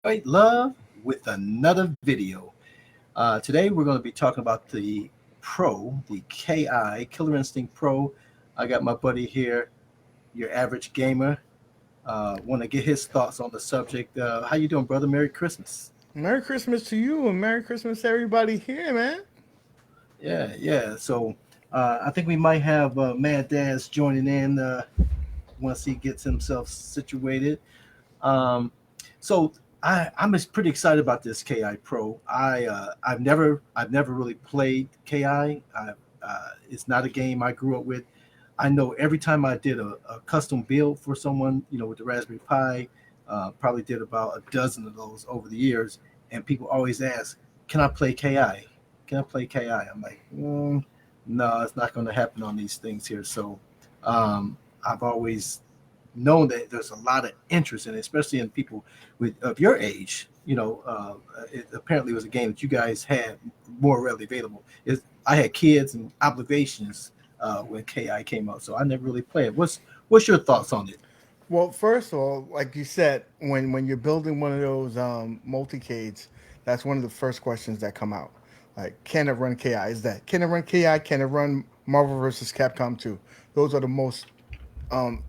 Right, love with another video. Today we're going to be talking about the Pro, the KI Killer Instinct Pro. I got my buddy here, your average gamer. Want to get his thoughts on the subject. How you doing, brother? Merry Christmas. Merry Christmas to you and Merry Christmas to everybody here, man. Yeah. So I think we might have Mad Daz joining in once he gets himself situated. Um, so I'm just pretty excited about this KI Pro. I've never really played KI. It's not a game I grew up with. I know every time I did a custom build for someone, with the Raspberry Pi, probably did about a dozen of those over the years, and people always ask, "Can I play KI? Can I play KI?" I'm like, no, it's not going to happen on these things here. So I've always known that there's a lot of interest in it, especially in people of your age. It apparently was a game that you guys had more readily available. I had kids and obligations when KI came out, so I never really played it. What's your thoughts on it? Well, first of all, like you said, when you're building one of those multicades, that's one of the first questions that come out. Like, can it run KI? Is that can it run KI? Can it run Marvel vs. Capcom 2? Those are the most um,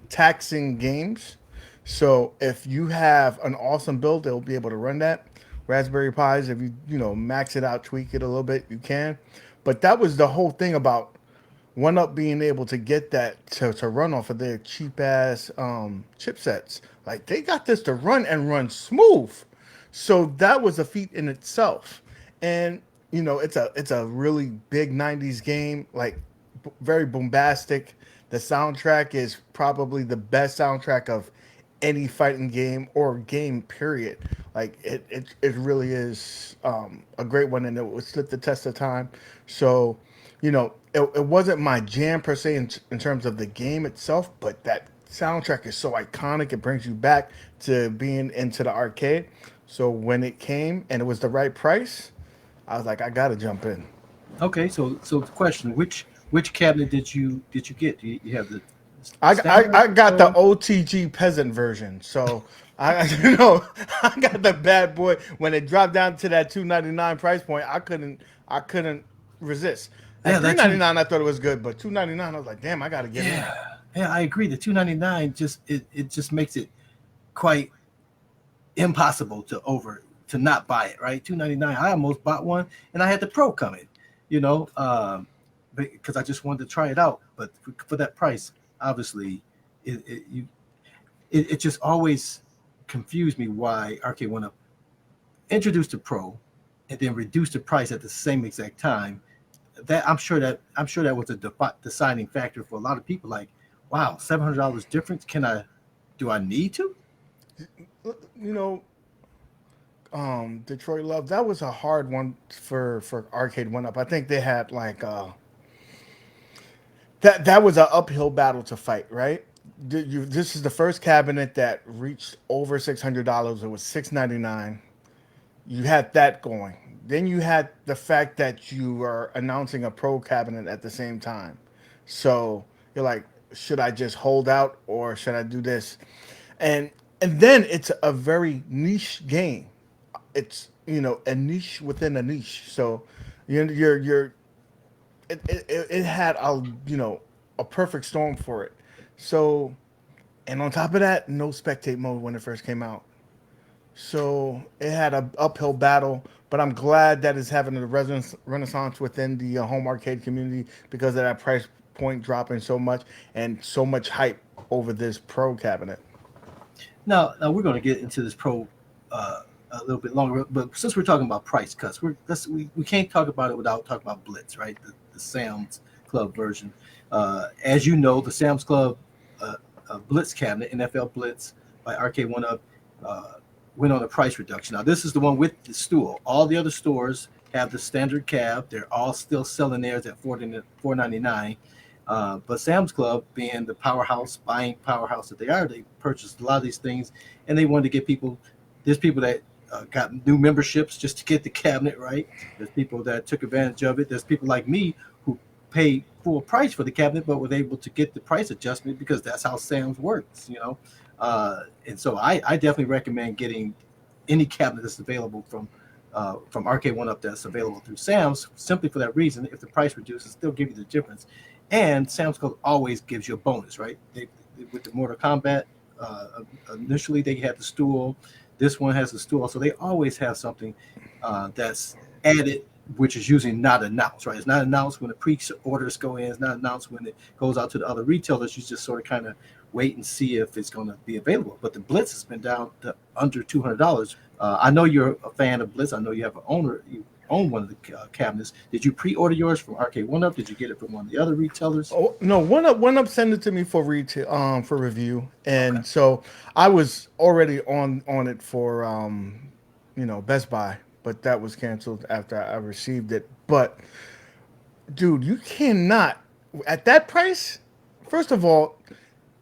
taxing games. So if you have an awesome build, they'll be able to run that. Raspberry Pis, if you max it out, tweak it a little bit, you can. But that was the whole thing about one up being able to get that to run off of their cheap ass chipsets. Like they got this to run and run smooth. So that was a feat in itself. And it's a really big 90s game, like very bombastic. The soundtrack is probably the best soundtrack of any fighting game or game period. Like it really is a great one, and it would stood the test of time. So it wasn't my jam per se in terms of the game itself, but that soundtrack is so iconic. It brings you back to being into the arcade. So when it came and it was the right price, I was like, I gotta jump in. Okay, so the question: which cabinet did you get? Do you have the I, I, standard I got the Pro? OTG peasant version. So I you know I got the bad boy. When it dropped down to that 299 price point, I couldn't resist. Yeah, At three that ninety two. nine I thought it was good, but 299 I was like, damn, I gotta get in. Yeah, yeah, I agree. The 299 it just makes it quite impossible to not buy it, right? 299. I almost bought one, and I had the Pro coming, you know, because I just wanted to try it out. But for that price, obviously, it just always confused me why Arcade want to introduce the Pro and then reduce the price at the same exact time. I'm sure that was a deciding factor for a lot of people. Like, wow, $700 difference. Do I need to? You know, Detroit Love, that was a hard one for Arcade One Up. I think they had like that was an uphill battle to fight, right? This is the first cabinet that reached over $600. It was $699. You had that going. Then you had the fact that you are announcing a pro cabinet at the same time. So you're like, should I just hold out or should I do this? And and then it's a very niche game. It's a niche within a niche. So you're it had a perfect storm for it. So and on top of that, no spectate mode when it first came out. So it had an uphill battle, but I'm glad that it's having a renaissance within the home arcade community because of that price point dropping so much and so much hype over this pro cabinet. Now we're going to get into this Pro a little bit longer, but since we're talking about price cuts, we can't talk about it without talking about Blitz, right? The Sam's Club version. As you know, the Sam's Club Blitz cabinet, NFL Blitz by Arcade One Up, uh, went on a price reduction. Now this is the one with the stool. All the other stores have the standard cab. They're all still selling theirs at 499. But Sam's Club, being the powerhouse, buying powerhouse that they are, they purchased a lot of these things, and they wanted to get people. There's people that got new memberships just to get the cabinet right. There's people that took advantage of it. There's people like me who paid full price for the cabinet, but were able to get the price adjustment because that's how Sam's works. And so I definitely recommend getting any cabinet that's available from Arcade One Up that's available through Sam's, simply for that reason. If the price reduces, they'll give you the difference. And Sam's Club always gives you a bonus, right? With the Mortal Kombat, initially they had the stool. This one has a stool, so they always have something that's added, which is usually not announced, right? It's not announced when the pre-orders go in. It's not announced when it goes out to the other retailers. You just sort of kind of wait and see if it's going to be available. But the Blitz has been down to under $200. I know you're a fan of Blitz. I know you have an owner. You own one of the cabinets. Did you pre-order yours from Arcade One Up? Did you get it from one of the other retailers? Oh no, one up sent it to me for retail for review, Okay. and so I was already on it for Best Buy, but that was canceled after I received it. But dude, you cannot at that price. First of all,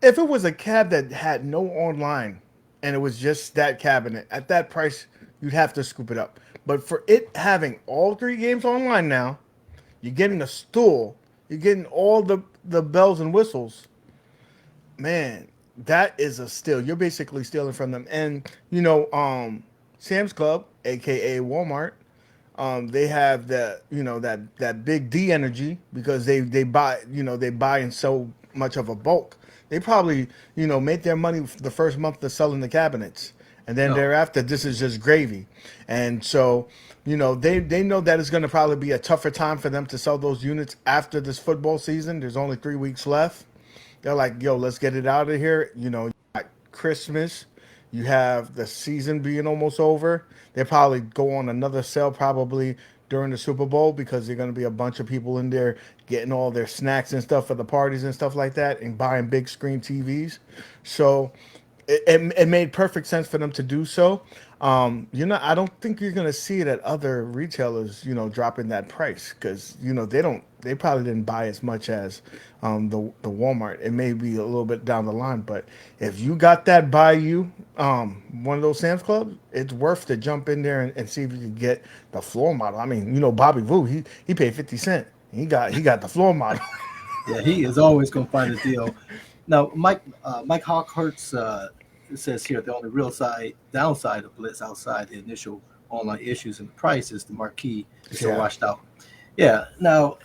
if it was a cab that had no online and it was just that cabinet at that price, you'd have to scoop it up. But for it having all three games online now, you're getting a stool, you're getting all the bells and whistles. Man, that is a steal. You're basically stealing from them. And Sam's Club, aka Walmart, they have that big D energy because they buy they buy in so much of a bulk. They probably make their money the first month of selling the cabinets, and then No. thereafter this is just gravy. And so they know that it's going to probably be a tougher time for them to sell those units after this football season. There's only 3 weeks left. They're like, yo, let's get it out of here. You got Christmas. You have the season being almost over. They probably go on another sale probably during the Super Bowl because there're going to be a bunch of people in there getting all their snacks and stuff for the parties and stuff like that and buying big screen TVs. So it made perfect sense for them to do so. I don't think you're gonna see it at other retailers, dropping that price because they probably didn't buy as much as the Walmart. It may be a little bit down the line, but if you got that by you, one of those Sam's Clubs, it's worth to jump in there and see if you can get the floor model. I mean, Bobby Vu, he paid 50 cents. He got the floor model. Yeah, he is always going to find a deal. Now, Mike Hawkhurst says here the only real downside of Blitz outside the initial online issues and the price is the marquee is so Yeah. washed out. Yeah. Now,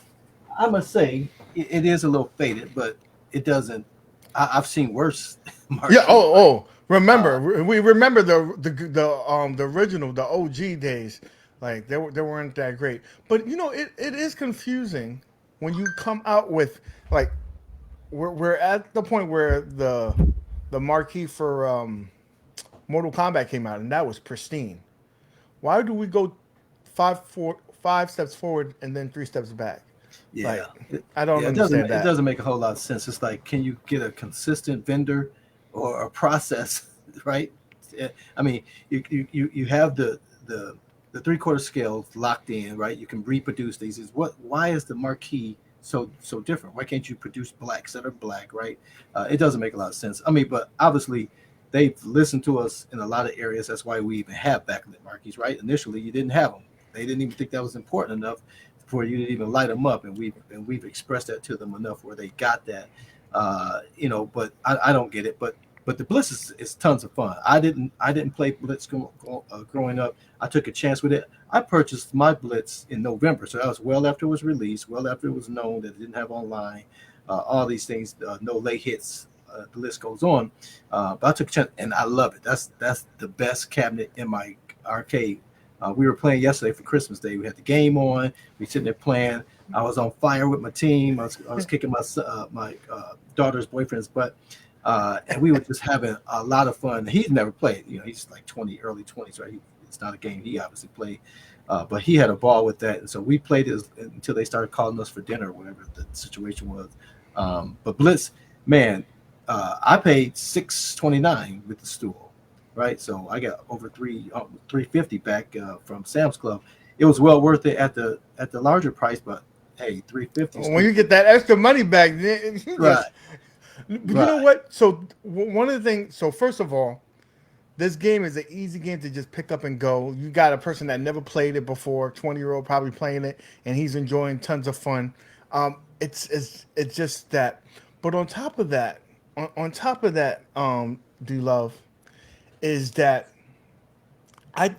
I must say it is a little faded, but it doesn't. I've seen worse Yeah. marquees, right? Oh. Uh, We remember the original, the OG days. Like they weren't that great. But it is confusing when you come out with like we're at the point where the marquee for Mortal Kombat came out and that was pristine. Why do we go 5 steps forward and then 3 steps back? yeah. Like I don't Yeah, it doesn't. understand It that. doesn't make a whole lot of sense. It's like, can you get a consistent vendor or a process, right? I mean, you have the 3/4 scale locked in, right? You can reproduce these. Is what? Why is the marquee so different? Why can't you produce blacks that are black, right? It doesn't make a lot of sense. I mean, but obviously they've listened to us in a lot of areas. That's why we even have backlit marquees, right? Initially, you didn't have them. They didn't even think that was important enough for you to even light them up, and we've expressed that to them enough where they got that. But I don't get it. But the Blitz is tons of fun. I didn't play Blitz growing up. I took a chance with it. I purchased my Blitz in November, so that was well after it was released, well after it was known that it didn't have online, all these things, no late hits. The list goes on. But I took a chance, and I love it. That's the best cabinet in my arcade. We were playing yesterday for Christmas Day. We had the game on. We sitting there playing. I was on fire with my team. I was kicking my daughter's boyfriend's butt, and we were just having a lot of fun. He's never played. He's like 20, early 20s, right? It's not a game he obviously played, but he had a ball with that, and so we played it until they started calling us for dinner or whatever the situation was. But Blitz, man, I paid $6.29 with the stool, right? So I got over 350 back from Sam's Club. It was well worth it at the larger price, but hey, 350 is When three. you get that extra money back, then you Right, just. But you know right. what? So one of the things. So first of all, this game is an easy game to just pick up and go. You got a person that never played it before, 20-year-old probably playing it, and he's enjoying tons of fun. It's just that. But on top of that, do love is that I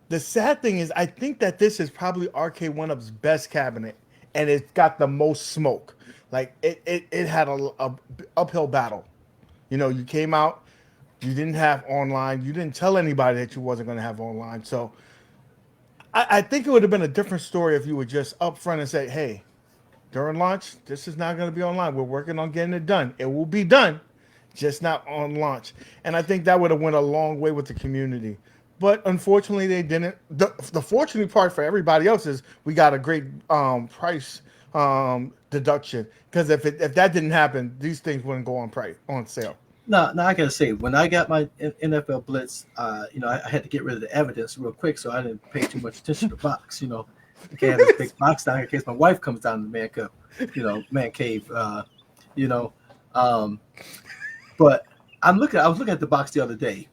the sad thing is I think that this is probably Arcade One Up's best cabinet, and it got the most smoke. Like it had a uphill battle. You know, you came out, you didn't have online, you didn't tell anybody that you wasn't going to have online. So I think it would have been a different story if you were just upfront and say, hey, during launch, this is not going to be online. We're working on getting it done. It will be done, just not on launch. And I think that would have went a long way with the community. But unfortunately, they didn't. The fortunate part for everybody else is we got a great price deduction, because if that didn't happen, these things wouldn't go on sale. No, I gotta say, when I got my NFL Blitz, I had to get rid of the evidence real quick, so I didn't pay too much attention to the box. Okay, I had this big box down here in case my wife comes down to the man cave. You know, um, but I was looking at the box the other day.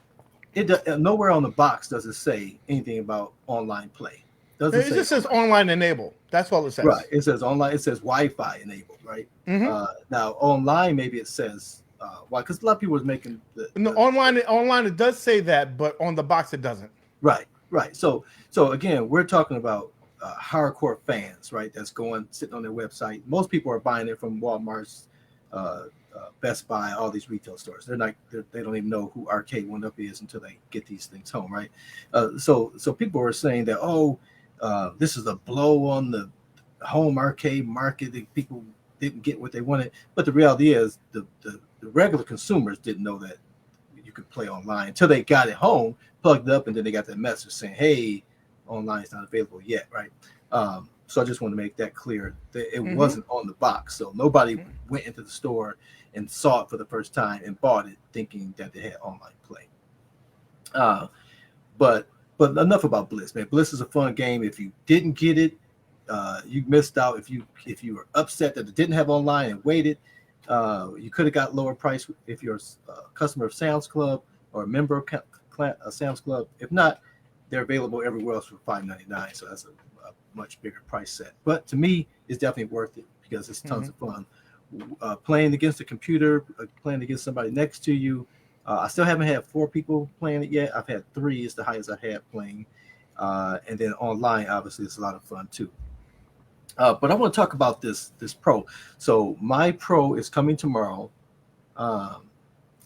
Nowhere on the box does it say anything about online play. Doesn't It say just says online enable. That's all it right. says. It says online. It says Wi-Fi enabled. Right. Mm-hmm. Now online, maybe it says why? Because a lot of people was making No, online it does say that, but on the box it doesn't. right, right. So again, we're talking about hardcore fans, right? That's going sitting on their website. Most people are buying it from Walmart's, Best Buy, all these retail stores. They don't even know who Arcade One Up is until they get these things home, right? So people are saying that this is a blow on the home arcade market. That people didn't get what they wanted, but the reality is the regular consumers didn't know that you could play online until they got it home, plugged it up, and then they got that message saying, "Hey, online is not available yet." Right. So I just want to make that clear that it Mm-hmm. wasn't on the box, so nobody went into the store and saw it for the first time and bought it thinking that they had online play. Uh, but enough about Bliss, man. Bliss is a fun game. If you didn't get it, you missed out. If you were upset that it didn't have online and waited, you could have got lower price if you're a customer of Sam's Club or a member of Sam's Club. If not, they're available everywhere else for $5.99. So that's a much bigger price set. But to me, it's definitely worth it because it's tons Mm-hmm. of fun. Playing against a computer, playing against somebody next to you. I still haven't had four people playing it yet. I've had three. It's the highest I've had playing. And then online, obviously, it's a lot of fun too. But I want to talk about this pro. So my pro is coming tomorrow. Um,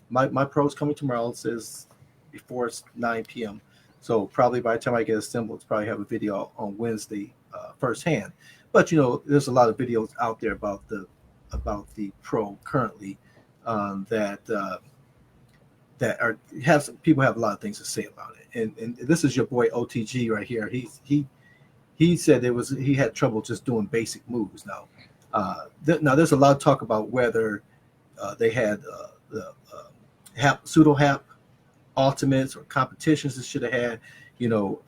my pro is coming tomorrow. It says before it's 9 p.m. So probably by the time I get assembled, it's probably have a video on Wednesday firsthand. But there's a lot of videos out there about the pro currently, that are have people have a lot of things to say about it. And this is your boy OTG right here. He said he had trouble just doing basic moves. Now there's a lot of talk about whether they had the pseudo hap ultimates or competitions that should have had.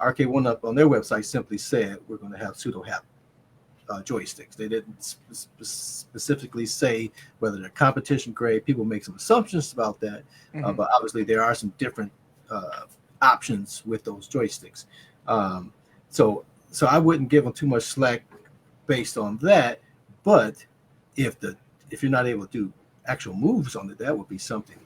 Arcade One Up on their website simply said we're going to have pseudo hap joysticks. They didn't specifically say whether they're competition grade. People make some assumptions about that, Mm-hmm. but obviously there are some different options with those joysticks. Um, so I wouldn't give them too much slack based on that. But if the if you're not able to do actual moves on it, that would be something.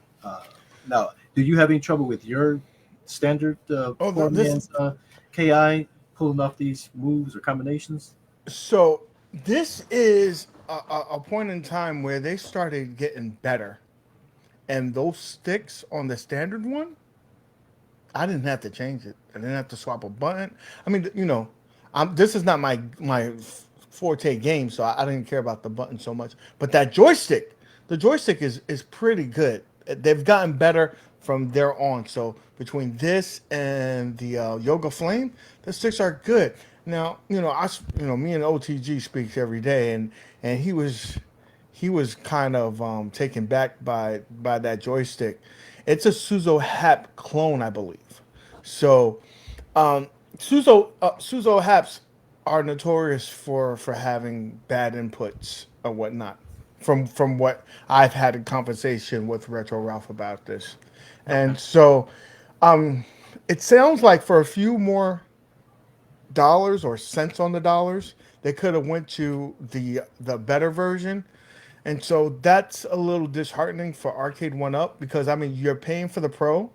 Now, do you have any trouble with your standard Oh, four this man's KI pulling off these moves or combinations? so this is a point in time where they started getting better, and those sticks on the standard one, I didn't have to change it. I didn't have to swap a button. I mean, this is not my forte game, so I didn't care about the button so much. But that joystick, the joystick is pretty good. They've gotten better from there on. So between this and the Yoga Flame, the sticks are good. Now, me and OTG speaks every day, and he was kind of taken back by that joystick. It's a Suzo Hap clone, I believe. So, Suzo Haps are notorious for having bad inputs or whatnot. From what I've had a conversation with Retro Ralph about this, Okay. and so it sounds like for a few more dollars or cents on the dollars, they could have went to the better version. And so that's a little disheartening for Arcade One Up, because I mean you're paying for the pro,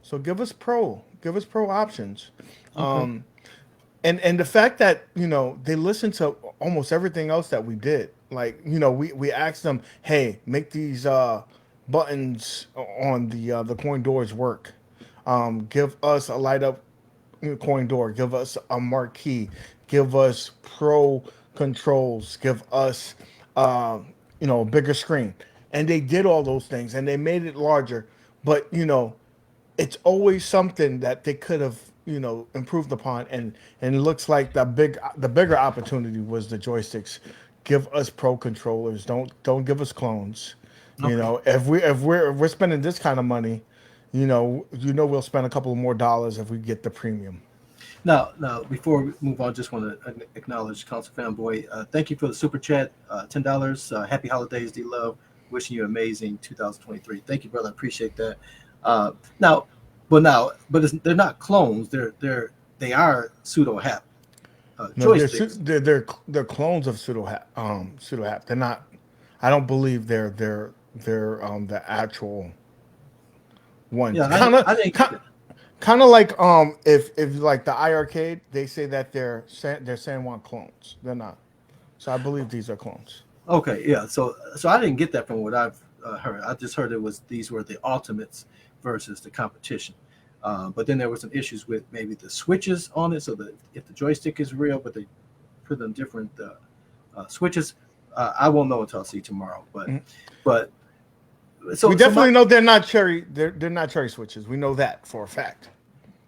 so give us pro, Give us pro options. Okay. And the fact that they listen to almost everything else that we did. Like we asked them, hey, make these buttons on the coin doors work. Give us a light up coin door. Give us a marquee. Give us pro controls. Give us a bigger screen. And they did all those things and they made it larger. But it's always something that they could have improved upon, and it looks like the bigger opportunity was the joysticks. Give us pro controllers, don't give us clones. Okay. If we're spending this kind of money, we'll spend a couple more dollars if we get the premium. Now, before we move on, just want to acknowledge Council Fanboy. Thank you for the super chat, $10. Happy holidays, D Love. Wishing you amazing 2023. Thank you, brother. I appreciate that. Uh, now, they're not clones. They are pseudo hap No, joysticks. they're clones of pseudo hap. They're not. I don't believe they're the actual ones. Yeah, I didn't get that. Kind of like if like the iArcade, they say that they're San Juan clones. They're not. So I believe these are clones. Okay, yeah. So I didn't get that from what I've heard. I just heard these were the ultimates versus the competition. But then there was some issues with maybe the switches on it. So that if the joystick is real, but they put on different switches, I won't know until I see tomorrow. Mhm. But We so definitely know they're not cherry. They're not cherry switches. We know that for a fact.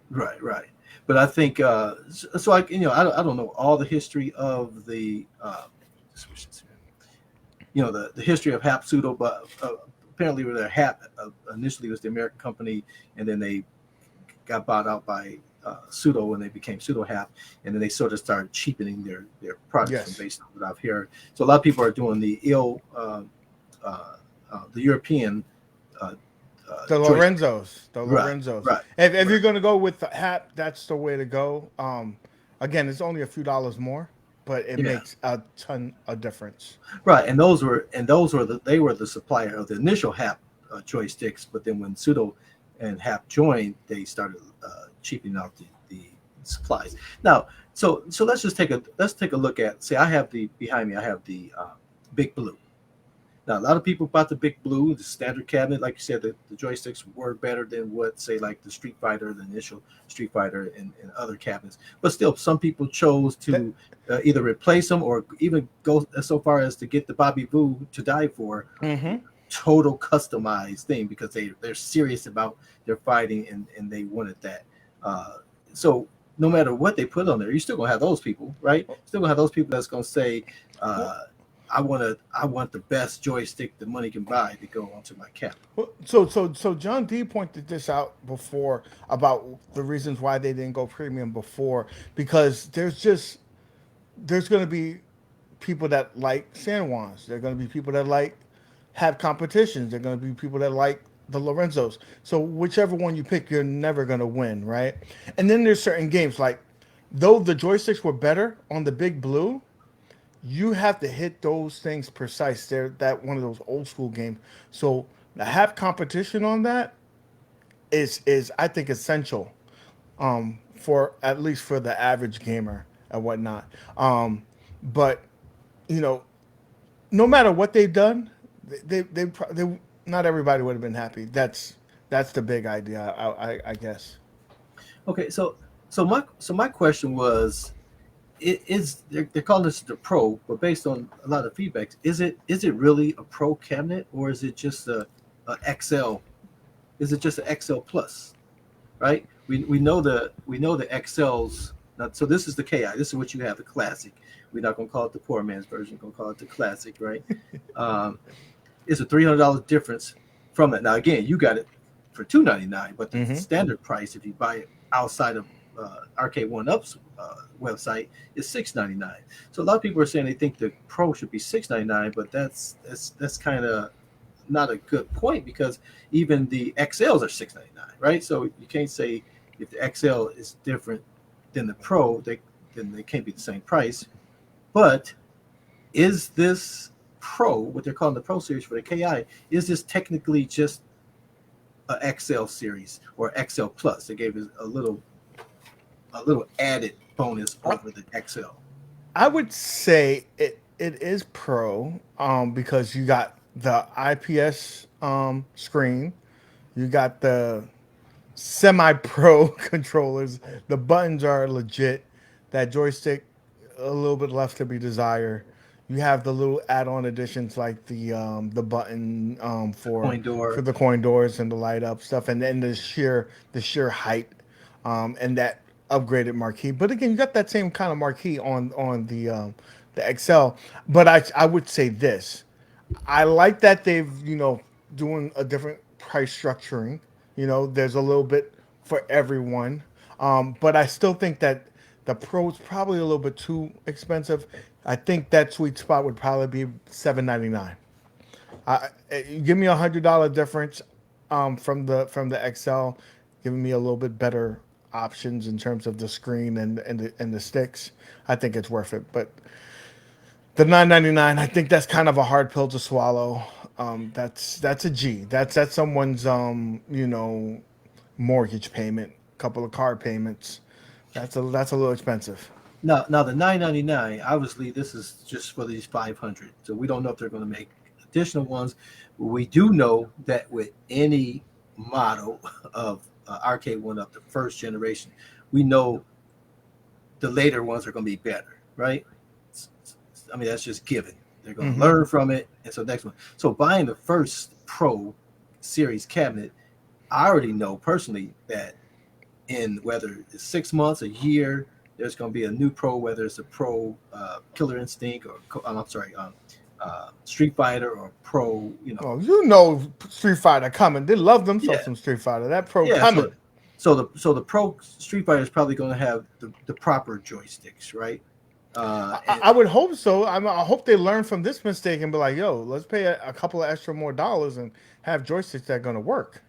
right. But I think so. I don't know all the history of the switches. The history of Hap Pseudo, but apparently with their Hap initially was the American company, and then they got bought out by Pseudo, and they became Pseudo Hap, and then they sort of started cheapening their products, and Yes. based on what I've heard. So a lot of people are doing the European uh, The joystick. Lorenzos. The Right, Lorenzos. right, If right. you're gonna go with the hat, that's the way to go. Again, it's only a few dollars more, but it Yeah, makes a ton of difference. right. They were the supplier of the initial Hap joysticks, but then when Pseudo and Hap joined, they started cheapening out the supplies. Now, so let's take a look at. Say, I have the behind me. I have the Big Blue. Now, a lot of people bought the Big Blue, the standard cabinet. Like you said, the joysticks were better than what, say, like the Street Fighter, the initial Street Fighter, and other cabinets. But still, some people chose That, to either replace them or even go so far as to get the Bobby Boo to die for hmm total customized thing because they're serious about their fighting and they wanted that. So no matter what they put on there, you're still gonna have those people, right? Still gonna have those people that's gonna say, Well, I want the best joystick the money can buy to go onto my cabinet. so John D pointed this out before about the reasons why they didn't go premium before because there's going to be people that like San Juans. There are going to be people that have competitions. There are going to be people that like the Lorenzos. So whichever one you pick, you're never going to win, right? And then there's certain games like though the joysticks were better on the Big Blue, you have to hit those things precise. They're that one of those old school games. So to have competition on that is I think essential for at least for the average gamer and whatnot. But you know, no matter what they've done, they not everybody would have been happy. That's the big idea, I guess. Okay, so my question was, they're calling this the Pro, but based on a lot of feedbacks, is it really a Pro cabinet or is it just a XL? Is it just an XL Plus? Right? We know the XLs. Now, so this is the KI. This is what you have, the classic. We're not gonna call it the poor man's version. We're gonna call it the classic, right? Um, it's a $300 difference from that. Now again, you got it for $299, but the hmm standard price if you buy it outside of Arcade One Up's website is $699. So a lot of people are saying they think the Pro should be $699, but that's kind of not a good point because even the XLs are $699, right? So you can't say if the XL is different than the Pro, then they can't be the same price. But is this Pro, what they're calling the Pro series for the KI, is this technically just a XL series or XL Plus. They gave us a little added bonus over the XL. I would say it is pro because you got the IPS screen, you got the semi-pro controllers. The buttons are legit. That joystick, a little bit left to be desired. You have the little add-on additions like the button Coin for door. the coin doors and the light up stuff, and then the sheer height and that upgraded marquee. But again, you got that same kind of marquee on the XL. But I would say this. I like that they've doing a different price structuring. There's a little bit for everyone, but I still think that the Pro is probably a little bit too expensive. I think that sweet spot would probably be $799. Give me $100 difference from the XL, giving me a little bit better options in terms of the screen and the sticks. I think it's worth it, but the 999, I think that's kind of a hard pill to swallow. That's a G. That's someone's mortgage payment, couple of car payments. That's a little expensive. Now the 999. Obviously, this is just for these 500. So we don't know if they're going to make additional ones. We do know that with any model of arcade one up the first generation, we know the later ones are going to be better, right? I mean, that's just given. They're going to learn from it, and so next one. So buying the first Pro series cabinet, I already know personally that in whether it's 6 months, a year, there's going to be a new Pro, whether it's a Pro Killer Instinct or I'm sorry, Street Fighter or Pro, Oh, Street Fighter coming. They love themselves yeah, some Street Fighter. That Pro yeah. coming. So the Pro Street Fighter is probably going to have the proper joysticks, right? And I would hope so. I hope they learn from this mistake and be like, "Yo, let's pay a couple of extra more dollars and have joysticks that are going to work."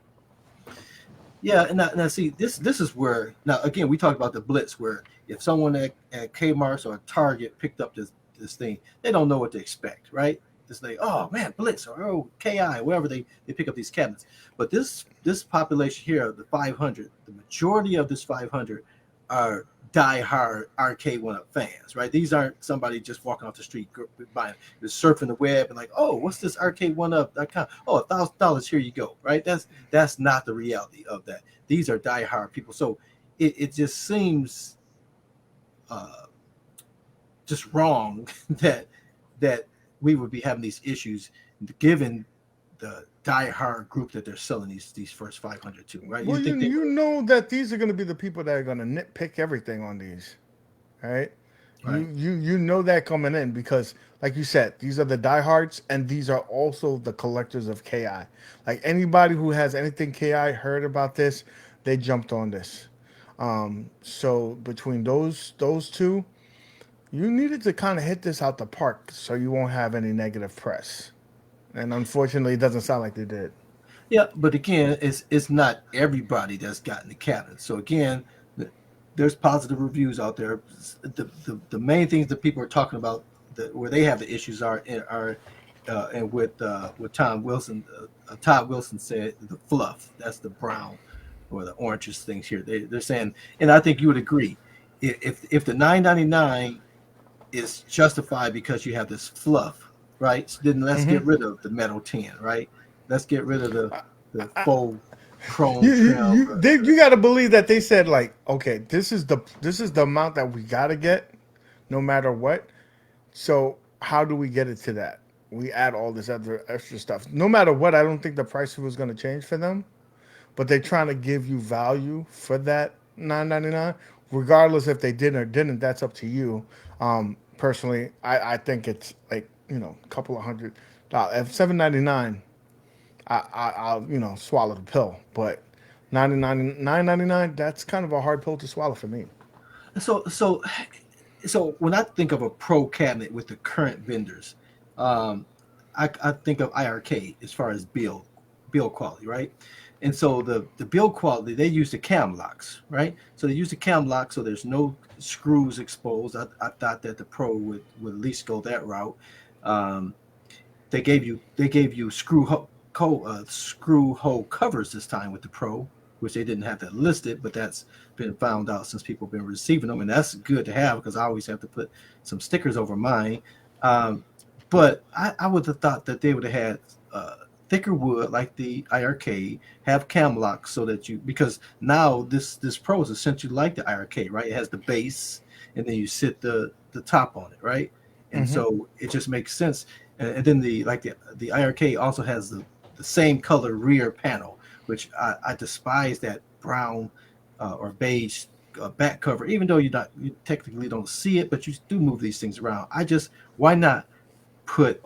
yeah, and now see this is where now again we talked about the blitz where if someone at Kmart or Target picked up this thing, they don't know what to expect, right? It's like, oh man, Blitz or oh KI, wherever they pick up these cabinets. But this population here, the 500, the majority of this 500 are die-hard arcade one-up fans, right? These aren't somebody just walking off the street buying. They're surfing the web and like, oh, what's this arcade one-up.com? Oh, $1,000, here you go, right? That's not the reality of that. These are die-hard people. So it just seems just wrong that we would be having these issues given the die-hard group that they're selling these first 500 to, right? Well, You think you know that these are going to be the people that are going to nitpick everything on these, right? right? You know that coming in because, like you said, these are the diehards, and these are also the collectors of KI. Like anybody who has anything KI heard about this, they jumped on this. So between those two, you needed to kind of hit this out the park so you won't have any negative press. And unfortunately, it doesn't sound like they did. Yeah, but again, it's not everybody that's gotten the cabinet. So again, there's positive reviews out there. The main things that people are talking about where they have the issues are and with Tom Wilson, Todd Wilson said the fluff. That's the brown or the oranges things here. They're saying, and I think you would agree, if the 999 is justified because you have this fluff, right? So then let's get rid of the metal tin, right? Let's get rid of the faux chrome trim. You got to believe that they said like, okay, this is the amount that we got to get, no matter what. So how do we get it to that? We add all this other extra stuff. No matter what, I don't think the price was going to change for them, but they're trying to give you value for that 999, regardless if they did or didn't. That's up to you. Personally, I think it's like a couple of $100. At $799, I'll swallow the pill, but 999, that's kind of a hard pill to swallow for me. So when I think of a pro cabinet with the current vendors, I think of IRK as far as build quality, right? And so the build quality, they use the cam locks, right? So they use the cam lock, so there's no screws exposed. I thought that the Pro would at least go that route. They gave you screw hole covers this time with the Pro, which they didn't have that listed, but that's been found out since people have been receiving them, and that's good to have because I always have to put some stickers over mine. Um, but I would have thought that they would have had thicker wood like the IRK, have cam locks so that you because now this Pro is essentially like the IRK, right? It has the base, and then you sit the top on it, right? And Mm-hmm. so it just makes sense. And then the IRK also has the same color rear panel, which I despise that brown or beige back cover. Even though you technically don't see it, but you do move these things around. I just why not put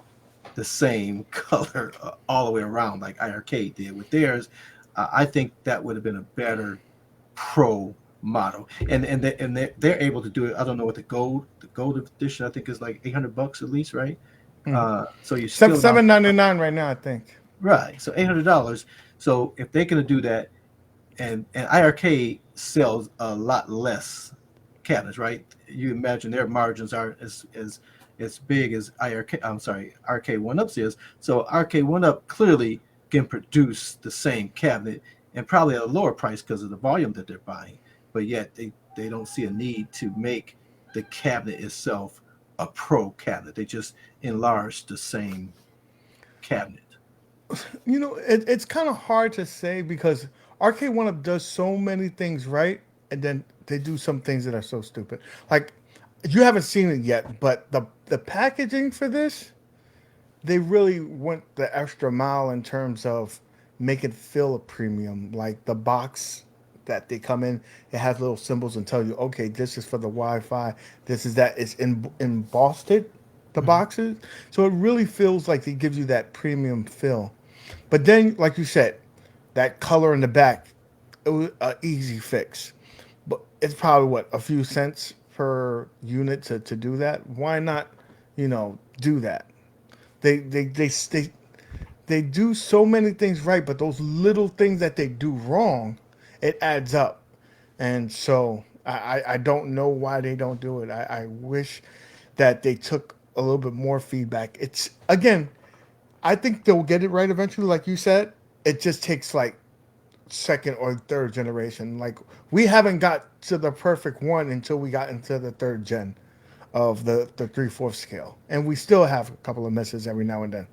the same color all the way around like IRK did with theirs? I think that would have been a better Pro model, and they're able to do it. I don't know what the gold edition I think is like $800 at least, right? Mm-hmm. So you still not 7.99 right now, I think. right. So $800. So if they're gonna do that, and IRK sells a lot less cabinets, right? You imagine their margins are as big as IRK. I'm sorry, RK One Ups is. So RK One Up clearly can produce the same cabinet and probably at a lower price because of the volume that they're buying. But yet they don't see a need to make the cabinet itself a pro cabinet. They just enlarge the same cabinet. It's kind of hard to say because Arcade One Up does so many things right, and then they do some things that are so stupid. Like you haven't seen it yet, but the packaging for this, they really went the extra mile in terms of make it feel a premium. Like the box that they come in, it has little symbols and tell you, okay, this is for the Wi-Fi. This is that. It's embossed the Mhm. boxes, so it really feels like it gives you that premium feel. But then, like you said, that color in the back, it was an easy fix. But it's probably what a few cents per unit to do that. Why not, do that? They they they they they do so many things right, but those little things that they do wrong, it adds up. And so I don't know why they don't do it. I wish that they took a little bit more feedback. It's again, I think they'll get it right eventually, like you said. It just takes like second or third generation. Like we haven't got to the perfect one until we got into the third gen of the 3/4 scale, and we still have a couple of misses every now and then.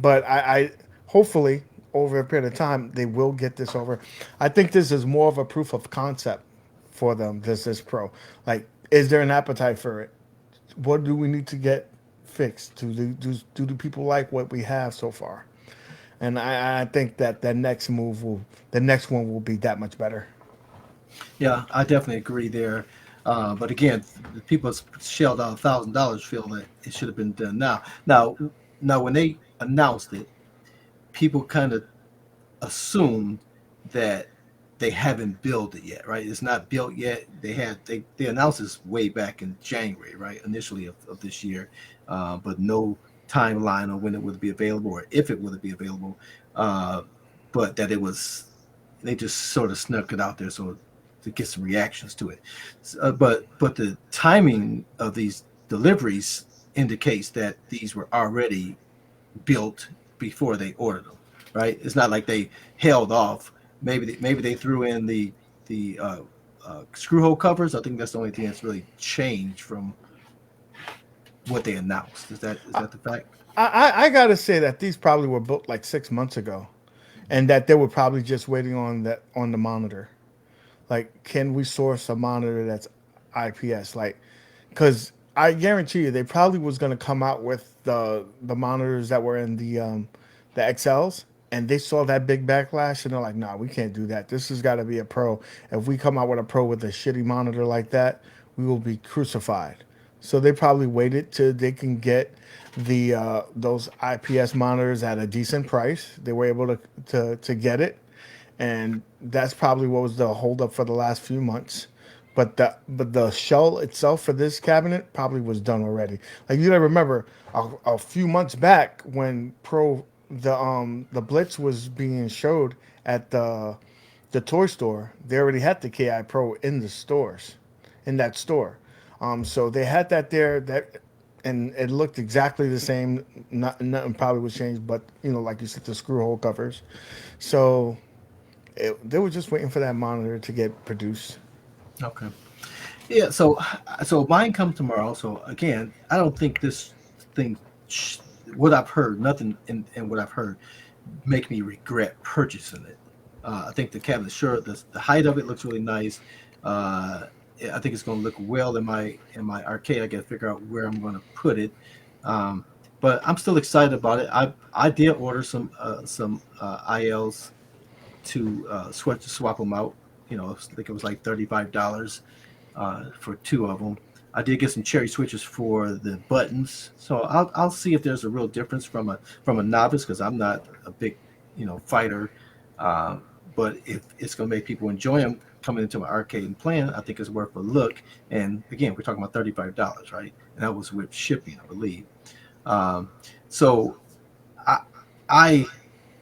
But I hopefully over a period of time they will get this over. I think this is more of a proof of concept for them. This Pro, like, is there an appetite for it? What do we need to get fixed? Do the people like what we have so far? And I think that the next one will be that much better. Yeah, I definitely agree there. But again, the people shelled out $1,000 feel that it should have been done now. Now, when they announced it, people kind of assumed that they haven't built it yet, right? It's not built yet. They announced this way back in January, right? Initially of this year, but no timeline on when it would be available or if it would be available. Uh, but that it was, they just sort of snuck it out there so to get some reactions to it. But the timing of these deliveries indicates that these were already built before they ordered them, right? It's not like they held off. Maybe they threw in the screw hole covers. I think that's the only thing that's really changed from what they announced. Is that the fact? I gotta say that these probably were built like 6 months ago, and that they were probably just waiting on the monitor. Like, can we source a monitor that's IPS? Like, because I guarantee you, they probably was gonna come out with the monitors that were in the XLs, and they saw that big backlash, and they're like, "Nah, we can't do that. This has got to be a Pro. If we come out with a Pro with a shitty monitor like that, we will be crucified." So they probably waited till they can get the those IPS monitors at a decent price. They were able to get it, and that's probably what was the holdup for the last few months. But the shell itself for this cabinet probably was done already. Like, you gotta remember a few months back when the Blitz was being showed at the toy store, they already had the Ki Pro in the stores, in that store. So they had that there. That and it looked exactly the same. Nothing probably was changed, but like you said, the screw hole covers. So they were just waiting for that monitor to get produced. Okay. Yeah. So mine comes tomorrow. So again, I don't think this thing, sh- what I've heard, nothing in what I've heard, make me regret purchasing it. I think the cabinet, sure, the height of it looks really nice. I think it's going to look well in my arcade. I got to figure out where I'm going to put it. Um, but I'm still excited about it. I did order some ILs to swap them out. I think it was like $35 for two of them. I did get some cherry switches for the buttons, so I'll see if there's a real difference from a novice, because I'm not a big fighter. Um, but if it's going to make people enjoy them coming into my arcade and playing, I think it's worth a look. And again, we're talking about $35, right? And that was with shipping, I believe. Um, so I I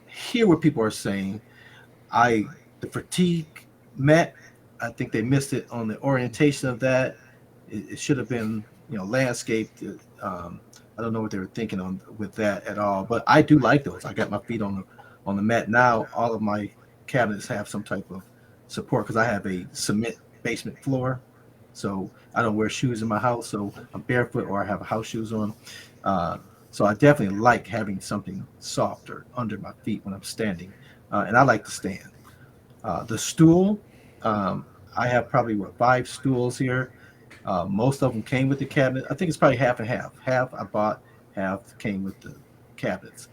hear what people are saying. The fatigue mat, I think they missed it on the orientation of that. It should have been landscaped. I don't know what they were thinking on with that at all, but I do like those. I got my feet on the mat now. All of my cabinets have some type of support because I have a cement basement floor, so I don't wear shoes in my house. So I'm barefoot or I have house shoes on. Uh, so I definitely like having something softer under my feet when I'm standing, and I like to stand. The stool, um, I have probably five stools here. Most of them came with the cabinet. I think it's probably half and half. Half I bought, half came with the cabinets.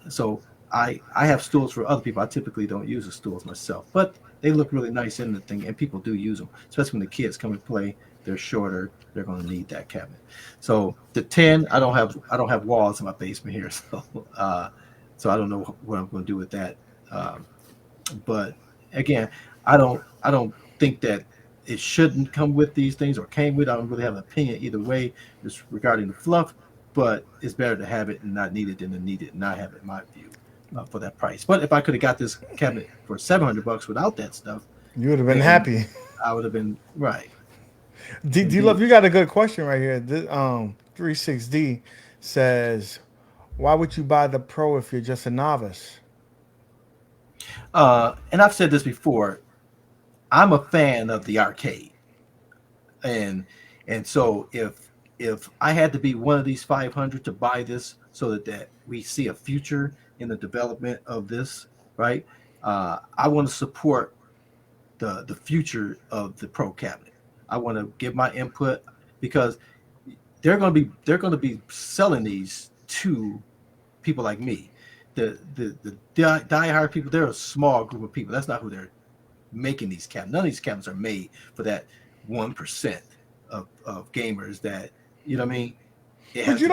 So I have stools for other people. I typically don't use the stools myself, but they look really nice in the thing, and people do use them, especially when the kids come and play. They're shorter. They're going to need that cabinet. So the 10, I don't have walls in my basement here, so I don't know what I'm going to do with that. Um, but again, I don't think that it shouldn't come with these things or came with. I don't really have an opinion either way, just regarding the fluff. But it's better to have it and not need it than to need it and not have it, in my view, for that price. But if I could have got this cabinet for $700 without that stuff, You would have been then happy. I would have been right. D Love, Indeed. you got a good question right here. 36D says, "Why would you buy the Pro if you're just a novice?" And I've said this before. I'm a fan of the arcade, and so if I had to be one of these 500 to buy this so that we see a future in the development of this, right? I want to support the future of the pro cabinet. I want to give my input because they're going to be selling these to people like me. The die-hard people, they're a small group of people. That's not who they're making these cabinets. None of these cabinets are made for that 1% of gamers that, you know what I mean? It But has to be. you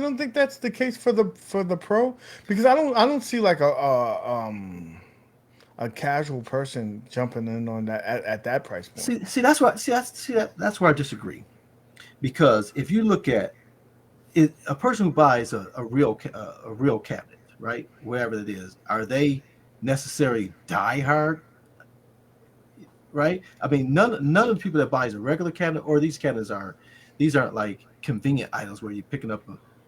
don't think that's the case for the Pro? Because I don't see like a casual person jumping in on that at that price point. See, that's where I disagree. Because if you look at it, a person who buys a real cabinet, right, wherever it is, are they necessarily diehard, right? I mean, none of the people that buys a regular cabinet or these aren't like convenient items where you're picking up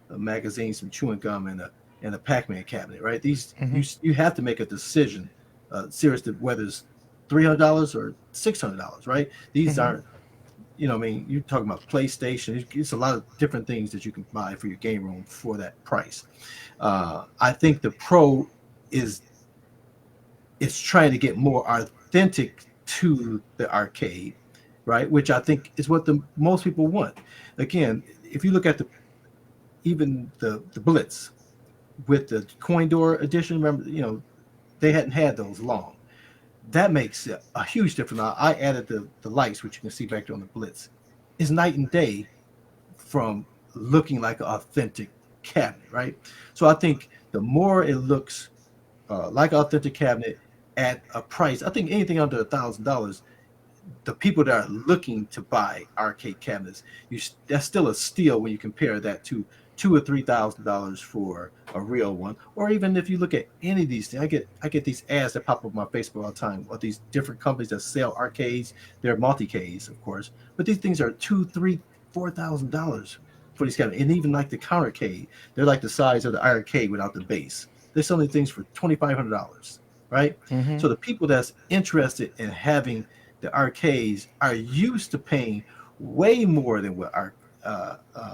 a magazine, some chewing gum, and a Pac-Man cabinet, right? These you have to make a decision, serious, to whether it's $300 or $600, right? These Hmm. aren't, I mean, you're talking about PlayStation. It's a lot of different things that you can buy for your game room for that price. I think the Pro is is trying to get more authentic to the arcade, right? Which I think is what the most people want. Again, if you look at even the Blitz with the coin door edition, remember, they hadn't had those long. That makes a huge difference. Now, I added the lights, which you can see back there on the Blitz. Is night and day from looking like an authentic cabinet, right? So I think the more it looks like an authentic cabinet at a price, I think anything under $1,000, the people that are looking to buy arcade cabinets, that's still a steal when you compare that to $2,000 or $3,000 for a real one. Or even if you look at any of these things, I get these ads that pop up on my Facebook all the time of these different companies that sell arcades. They're multi-Ks, of course, but these things are $2,000, $3,000, $4,000. for these cabinets, and even like the countercade, they're like the size of the arcade without the base. They're selling things for $2,500, right? Mm-hmm. So the people that's interested in having the arcades are used to paying way more than what our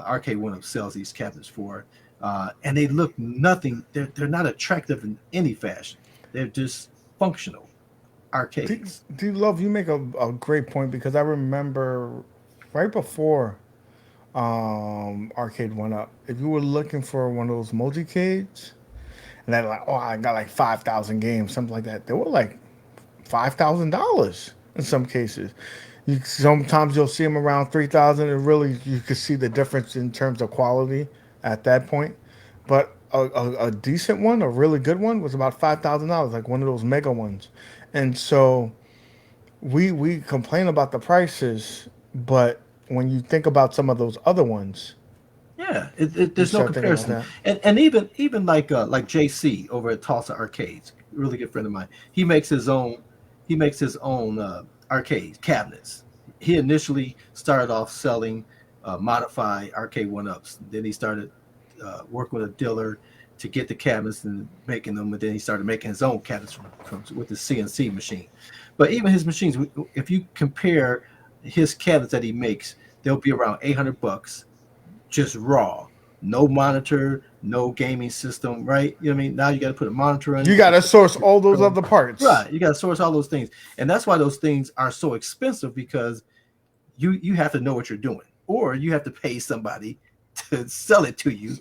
arcade one up sells these cabinets for, and they look nothing. They're not attractive in any fashion. They're just functional arcades. Love, you make a great point because I remember right before Arcade went up, if you were looking for one of those multi-cades, and they're like, oh, I got like 5,000 games, something like that, they were like $5,000 in some cases. Sometimes you'll see them around 3,000, and really you could see the difference in terms of quality at that point. But a decent one, a really good one, was about $5,000, like one of those mega ones. And so we complain about the prices, but when you think about some of those other ones, Yeah, you there's no start thinking about comparison. that. And even like JC over at Tulsa Arcades, really good friend of mine. He makes his own arcade cabinets. He initially started off selling modified arcade one ups. Then he started working with a dealer to get the cabinets and making them. And then he started making his own cabinets from with the CNC machine. But even his machines, if you compare his cabinets that he makes, they'll be around $800, just raw, no monitor, no gaming system, right? You know what I mean? Now you got to put a monitor on You it. got to source all those other parts. Right. You got to source all those things, and that's why those things are so expensive because you have to know what you're doing, or you have to pay somebody to sell it to you.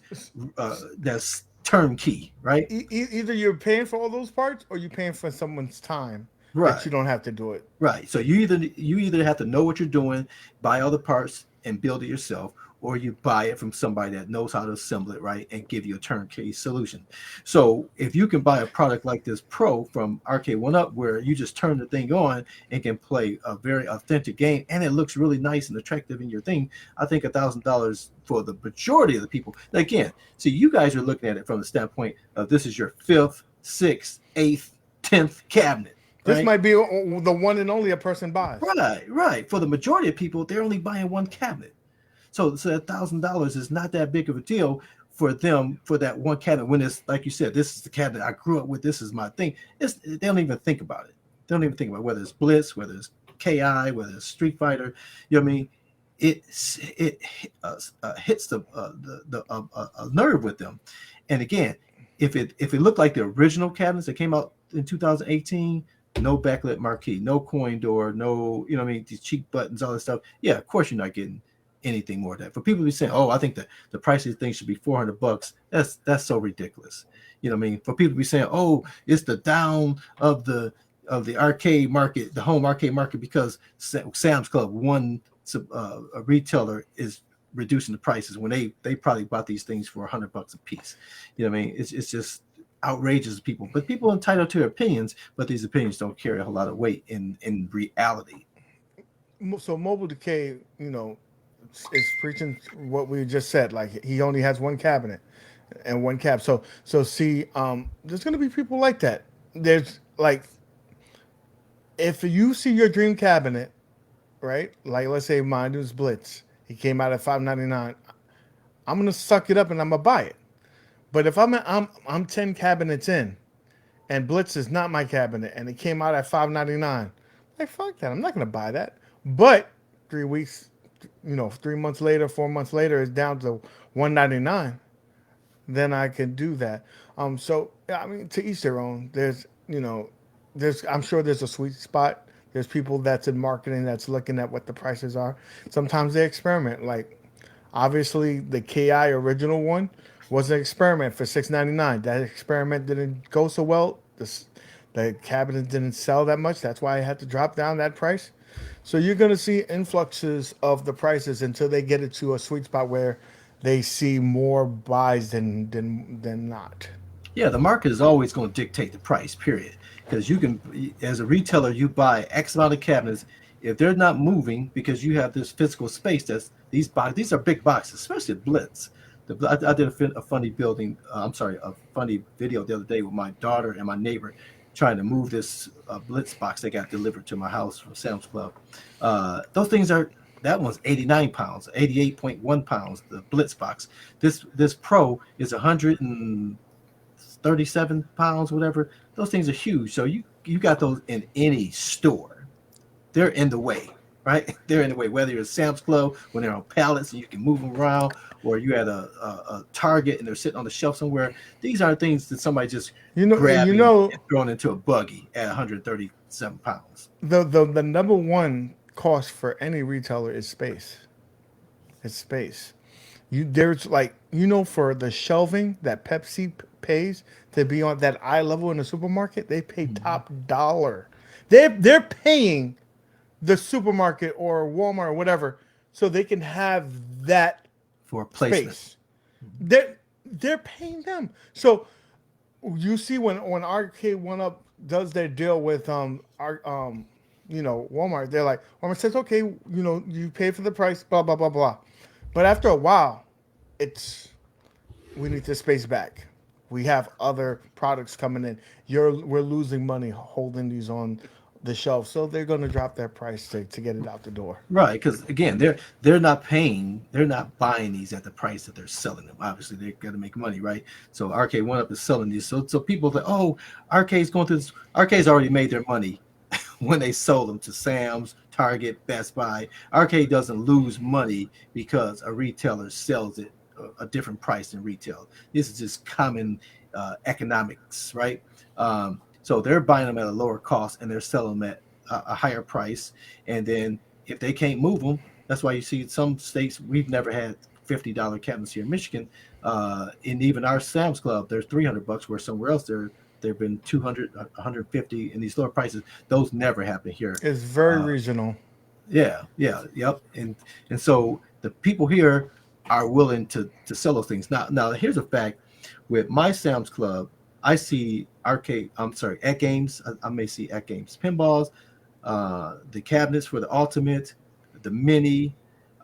That's turnkey, right? Either you're paying for all those parts or you're paying for someone's time that Right. you don't have to do it. Right. So you either have to know what you're doing, buy all the parts and build it yourself, or you buy it from somebody that knows how to assemble it right and give you a turnkey solution. So if you can buy a product like this Pro from Arcade One Up, where you just turn the thing on and can play a very authentic game, and it looks really nice and attractive in your thing, I think $1,000 for the majority of the people. Again, see, you guys are looking at it from the standpoint of this is your fifth, sixth, eighth, 10th cabinet. This Right. might be the one and only a person buys. Right, right. For the majority of people, they're only buying one cabinet. So $1,000 is not that big of a deal for them for that one cabinet. When it's like you said, this is the cabinet I grew up with. This is my thing. They don't even think about it. They don't even think about whether it's Blitz, whether it's KI, whether it's Street Fighter. You know what I mean? It hits a nerve with them. And again, if it looked like the original cabinets that came out in 2018, no backlit marquee, no coin door, no, you know what I mean, these cheap buttons, all this stuff. Yeah, of course you're not getting anything more than that. For people to be saying, "Oh, I think the price of these things should be $400," that's so ridiculous. You know what I mean? For people to be saying, "Oh, it's the down of the arcade market, the home arcade market, because Sam's Club, one a retailer is reducing the prices when they probably bought these things for $100 a piece." You know what I mean? It's just outrageous people, but people are entitled to their opinions, but these opinions don't carry a whole lot of weight in reality. So Mobile Decay, is preaching what we just said. Like he only has one cabinet and one cab. So see, there's gonna be people like that. There's like if you see your dream cabinet, right? Like let's say mine was Blitz. He came out at $599. I'm gonna suck it up and I'm gonna buy it. But if I'm 10 cabinets in and Blitz is not my cabinet and it came out at $599, like fuck that. I'm not gonna buy that. But 3 weeks, 3 months later, 4 months later, it's down to $199. Then I can do that. So I mean, to each their own. There's I'm sure there's a sweet spot. There's people that's in marketing that's looking at what the prices are. Sometimes they experiment. Like obviously the KI original one was an experiment for $699. That experiment didn't go so well. The cabinet didn't sell that much. That's why I had to drop down that price. So you're going to see influxes of the prices until they get it to a sweet spot where they see more buys than not. Yeah, the market is always going to dictate the price, period. Because you can, as a retailer, you buy X amount of cabinets. If they're not moving because you have this physical space, these are big boxes, especially Blitz. I did a funny building. A funny video the other day with my daughter and my neighbor trying to move this Blitz box that got delivered to my house from Sam's Club. Those things are That one's 89 pounds, 88.1 pounds. The Blitz box. This Pro is 137 pounds, whatever. Those things are huge. So you got those in any store. They're in the way, right? They're in the way. Whether you're at Sam's Club when they're on pallets and you can move them around, or you at a Target and they're sitting on the shelf somewhere. These aren't things that somebody just You grabbing know, and throwing into a buggy at 137 pounds. the number one cost for any retailer is space. It's space. There's like, for the shelving that Pepsi pays to be on that eye level in the supermarket, they pay top dollar. They're paying the supermarket or Walmart or whatever so they can have that For placement. space. They're paying them. So you see when Arcade One Up does their deal with Walmart, they're like, Walmart says, okay, you pay for the price, blah blah blah blah. But after a while, it's we need the space back. We have other products coming in. We're losing money holding these on the shelf, so they're going to drop their price to get it out the door. Right, because again, they're not buying these at the price that they're selling them. Obviously, they're going to make money, right? So Arcade One Up is selling these. So people think, oh, Arcade's going through this. Arcade's already made their money when they sold them to Sam's, Target, Best Buy. Arcade doesn't lose money because a retailer sells it a different price than retail. This is just common economics, right? So they're buying them at a lower cost and they're selling them at a higher price. And then if they can't move them, that's why you see some states we've never had $50 cabinets here in Michigan. And even our Sam's Club, there's $300, where somewhere else there've been 200, 150 in these lower prices. Those never happen here. It's very Uh, regional. yep. And so the people here are willing to sell those things. Now here's a fact: with my Sam's Club, I see at games. I may see at games pinballs, the cabinets for the ultimate, the mini.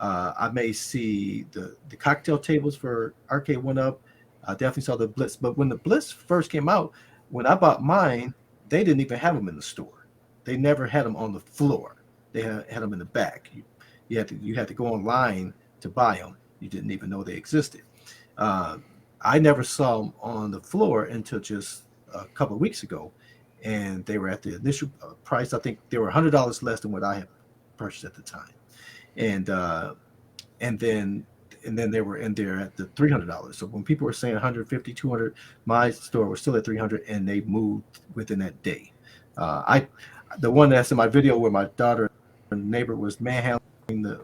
I may see the cocktail tables for Arcade One Up. I definitely saw the Blitz. But when the Blitz first came out, when I bought mine, they didn't even have them in the store. They never had them on the floor. They had them in the back. You had to go online to buy them. You didn't even know they existed. I never saw them on the floor until just a couple of weeks ago, and they were at the initial price. I think they were $100 less than what I had purchased at the time, and and then they were in there at the $300. So when people were saying 150, 200, my store was still at 300, and they moved within that day. The one that's in my video where my daughter and neighbor was manhandling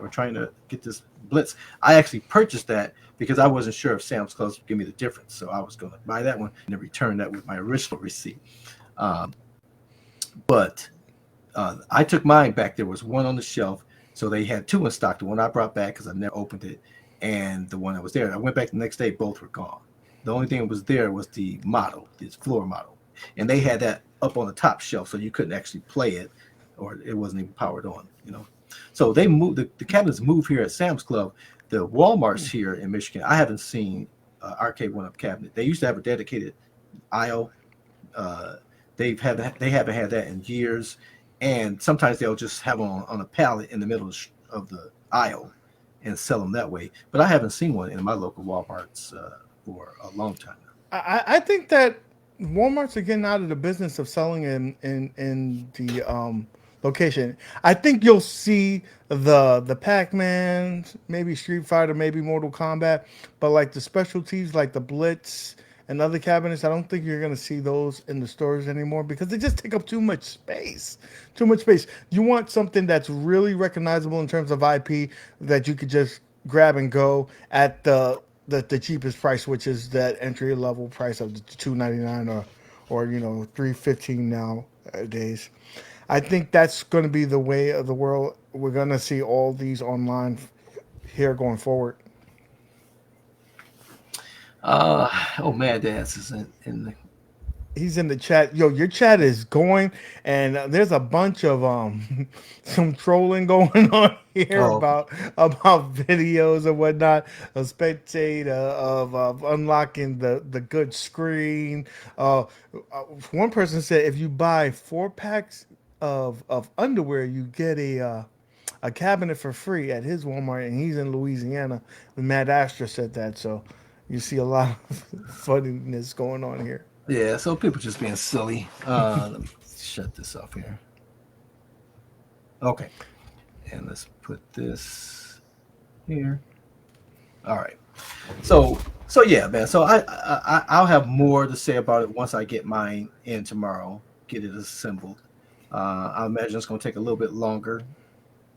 or trying to get this Blitz, I actually purchased that because I wasn't sure if Sam's Club would give me the difference. So I was going to buy that one and then return that with my original receipt. Um, but I took mine back. There was one on the shelf. So they had two in stock. The one I brought back because I never opened it, and the one that was there. I went back the next day. Both were gone. The only thing that was there was the model, this floor model. And they had that up on the top shelf, so you couldn't actually play it, or it wasn't even powered on. So they moved the cabinets moved here at Sam's Club. The Walmarts here in Michigan, I haven't seen Arcade One Up cabinet. They used to have a dedicated aisle. Uh, they haven't had that in years, and sometimes they'll just have them on a pallet in the middle of the aisle and sell them that way. But I haven't seen one in my local Walmarts for a long time now. I think that Walmart's are getting out of the business of selling in the location. I think you'll see the Pac-Man, maybe Street Fighter, maybe Mortal Kombat, but like the specialties like the Blitz and other cabinets, I don't think you're gonna see those in the stores anymore because they just take up too much space. Too much space. You want something that's really recognizable in terms of IP that you could just grab and go at the cheapest price, which is that entry level price of the $2.99 or $3.15 nowadays. I think that's going to be the way of the world. We're going to see all these online here going forward. Mad Dance is in the He's in the chat. Yo, your chat is going, and there's a bunch of some trolling going on here oh about videos and whatnot. A spectate of unlocking the good screen. One person said if you buy 4 packs of underwear, you get a a cabinet for free at his Walmart, and he's in Louisiana. Matt Astor said that, so you see a lot of funniness going on here. Yeah, so people just being silly. Let me shut this off here. Okay, and let's put this here. All right. So yeah, man. So I'll have more to say about it once I get mine in tomorrow. Get it assembled. I imagine it's going to take a little bit longer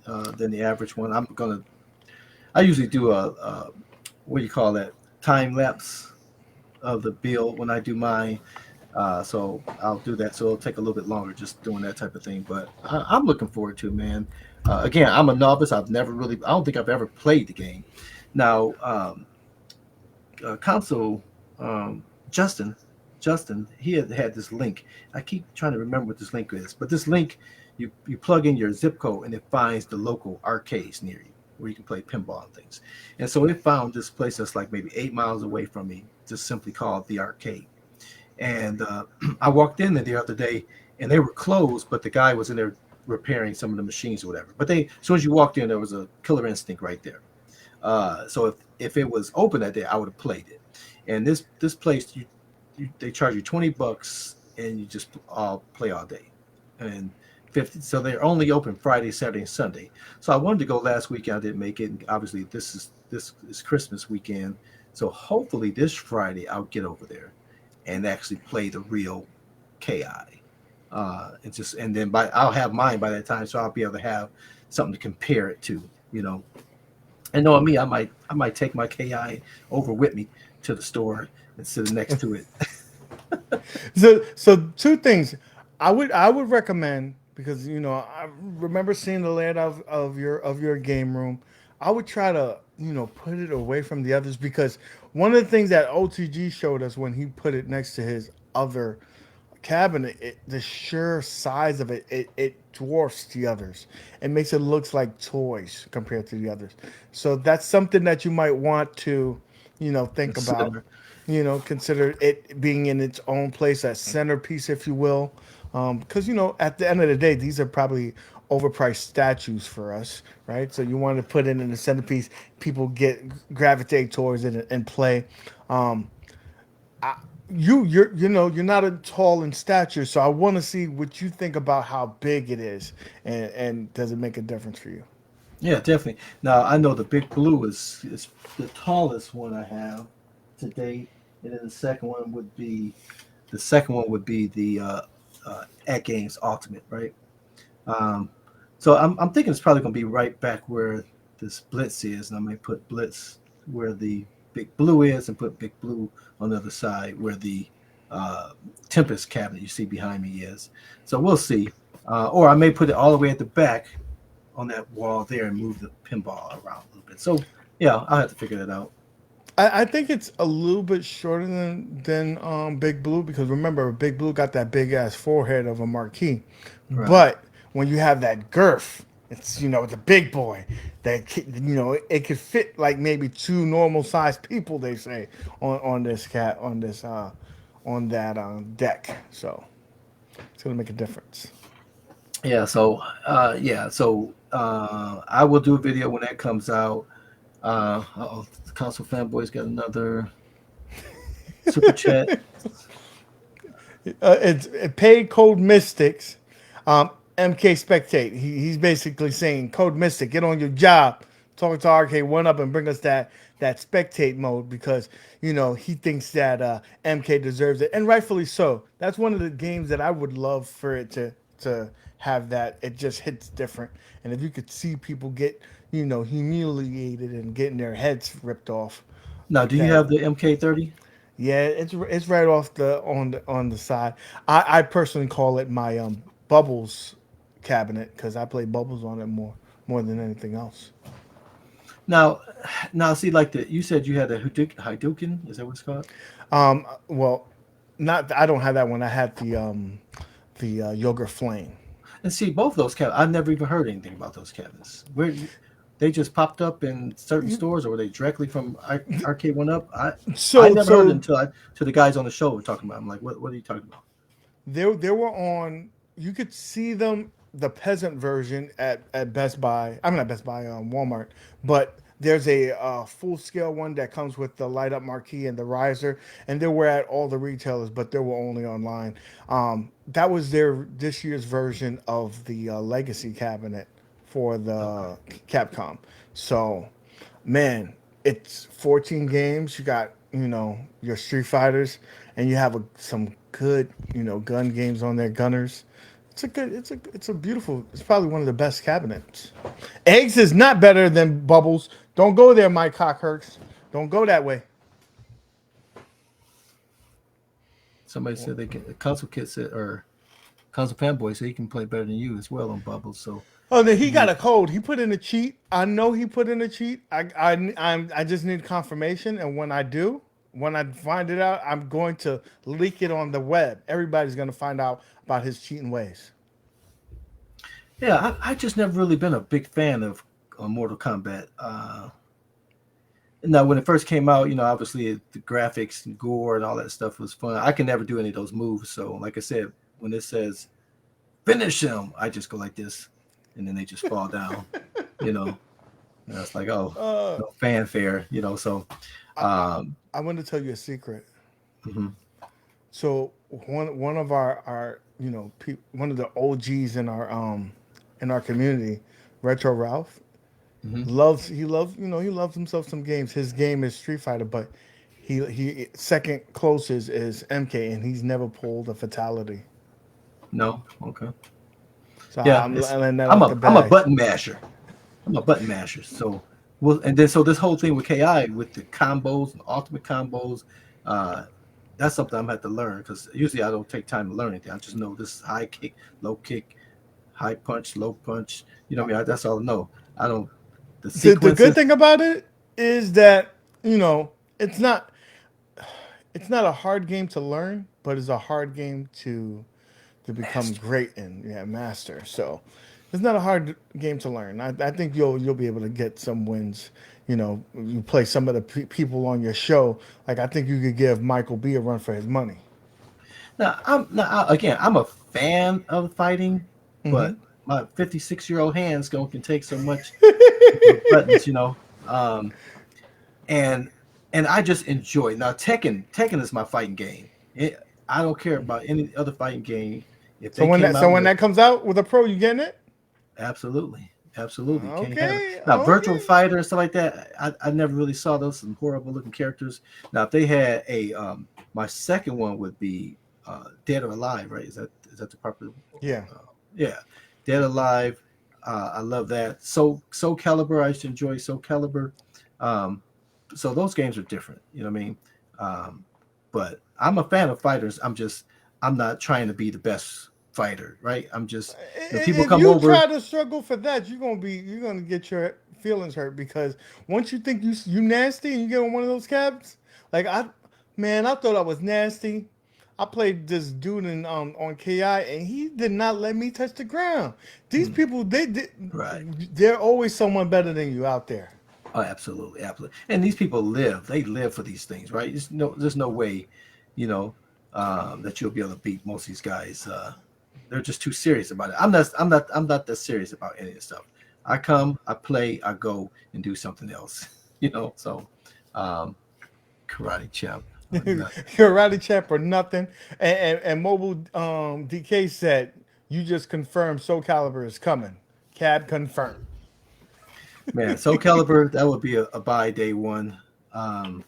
than the average one. I usually do a what do you call that? Time lapse of the build when I do mine. So I'll do that. So it'll take a little bit longer just doing that type of thing. But I'm looking forward to it, man. Again, I'm a novice. I don't think I've ever played the game. Now, console, Justin, he had this link. I keep trying to remember what this link is, but this link, you plug in your zip code and it finds the local arcades near you where you can play pinball and things. And so it found this place that's like maybe 8 miles away from me, just simply called the arcade. And I walked in there the other day, and they were closed, but the guy was in there repairing some of the machines or whatever. But as soon as you walked in, there was a Killer Instinct right there. So if it was open that day, I would have played it. And this place, they charge you $20, and you just play all day, and 50. So they're only open Friday, Saturday, and Sunday. So I wanted to go last weekend. I didn't make it. And obviously, this is Christmas weekend. So hopefully this Friday I'll get over there and actually play the real KI. And then I'll have mine by that time, so I'll be able to have something to compare it to. And knowing me, I might take my KI over with me to the store and sit next to it. So two things I would recommend, because I remember seeing the layout of your game room. I would try to put it away from the others, because one of the things that OTG showed us when he put it next to his other cabinet, the sheer size of it dwarfs the others. It makes it looks like toys compared to the others. So that's something that you might want to think about. Consider. Consider it being in its own place, that centerpiece, if you will. Because at the end of the day, these are probably overpriced statues for us, right? So you want to put it in the centerpiece. People gravitate towards it and play. Um, you're not a tall in stature, so I want to see what you think about how big it is, and does it make a difference for you? Yeah, definitely. Now I know the Big Blue is the tallest one I have to date, and then the second one would be the at Games Ultimate, right? Um, so I'm thinking it's probably going to be right back where this Blitz is, and I might put Blitz where the Big Blue is, and put Big Blue on the other side where the Tempest cabinet you see behind me is. So we'll see. Or I may put it all the way at the back on that wall there and move the pinball around a little bit. So yeah, I'll have to figure that out. I think it's a little bit shorter than Big Blue, because remember, Big Blue got that big ass forehead of a marquee, Right. but when you have that girth, it's the big boy it could fit like maybe two normal sized people, they say, on this cat on that deck. So it's gonna make a difference. Yeah. I will do a video when that comes out. The console fanboys got another super chat. It's paid code mystics. MK Spectate. He's basically saying, Code Mystic, get on your job. Talk to RK1 up and bring us that spectate mode, because he thinks that MK deserves it, and rightfully so. That's one of the games that I would love for it to have that. It just hits different, and if you could see people get humiliated and getting their heads ripped off Now, like do you that. have the MK30? Yeah, it's right off the side. I personally call it my bubbles cabinet, because I play bubbles on it more than anything else. Now, see, like you said, you had a Hadouken. Is that what it's called? Well, not I don't have that one. I had the yogurt flame. And see, both those cabinets, I've never even heard anything about those cabinets. They just popped up in certain stores, or were they directly from Arcade One Up? I So never heard it so until the guys on the show were talking about it. I'm like, what are you talking about? they were on. You could see them the peasant version at Best Buy. I'm not Best Buy, Walmart, but there's a full scale one that comes with the light up marquee and the riser, and they were at all the retailers, but they were only online. That was their this year's version of the Legacy cabinet for Okay. the Capcom. So, man, it's 14 games. You got your Street Fighters, and you have some good gun games on there, Gunners. It's a beautiful. It's probably one of the best cabinets. Eggs is not better than Bubbles. Don't go there, Mike Cockhurst. Don't go that way. Somebody said they can. Console Kid said, or Console Fanboy said he can play better than you as well on Bubbles. So Oh, then he got you, a code. He put in a cheat. I know he put in a cheat. I just need confirmation, and when I do, when I find it out, I'm going to leak it on the web. Everybody's going to find out about his cheating ways. yeah, I just never really been a big fan of Mortal Kombat. Now, when it first came out, obviously the graphics and gore and all that stuff was fun. I can never do any of those moves. So, like I said, when it says finish him, I just go like this, and then they just fall down. You know, and it's like, oh, Uh, no fanfare. So I, um, I want to tell you a secret. mhm, So one of our one of the OGs in our community, Retro Ralph, mhm. he loves himself some games. His game is Street Fighter, but he second closest is MK, and he's never pulled a fatality. No, okay, So yeah, I'm it's letting that I'm out a the I'm a bag. button masher. I'm a button masher. So and then so this whole thing with KI with the combos and ultimate combos, uh, that's something I'm gonna have to learn because usually I don't take time to learn anything. I just know this is high kick, high punch, low punch. What I mean, that's all I know. I don't the The good sequences. thing about it is that it's not a hard game to learn, but it's a hard game to become Master. great in, yeah, master. So it's not a hard game to learn. I think you'll be able to get some wins. You play some of the people on your show. Like I think you could give Michael B a run for his money. Again, I'm a fan of fighting, Hmm. but my 56-year-old hands can take so much buttons. Um, and I just enjoy it. Now Tekken is my fighting game. I don't care about any other fighting game. If So they came out when with that comes out with a pro, you getting it? absolutely can't have it. Okay, Now Virtual okay. Fighter and stuff like that, I never really saw those some horrible looking characters. Now if they had a my second one would be Dead or Alive, right? Is that the proper? Yeah. Uh, yeah, Dead or Alive. I love that. Soul Calibur. I used to enjoy Soul Calibur. Um, so those games are different. You know what I mean? But I'm a fan of fighters. I'm not trying to be the best fighter, right? I'm just people If come you over. try to struggle for that, you're gonna get your feelings hurt because once you think you nasty and you get on one of those cabs, like I thought I was nasty. I played this dude on KI and he did not let me touch the ground. These Mm, people right. they're always someone better than you out there. Oh, absolutely, absolutely. And these people live. They live for these things, right? There's no way, you know, that you'll be able to beat most of these guys. They're just too serious about it. I'm not that serious about any of this stuff. I come, I play, I go and do something else. So um, karate champ. Not, Karate champ or nothing. And mobile DK said you just confirmed Soul Calibur is coming. Cab confirmed. man, Soul Calibur, that would be a buy day one. Um,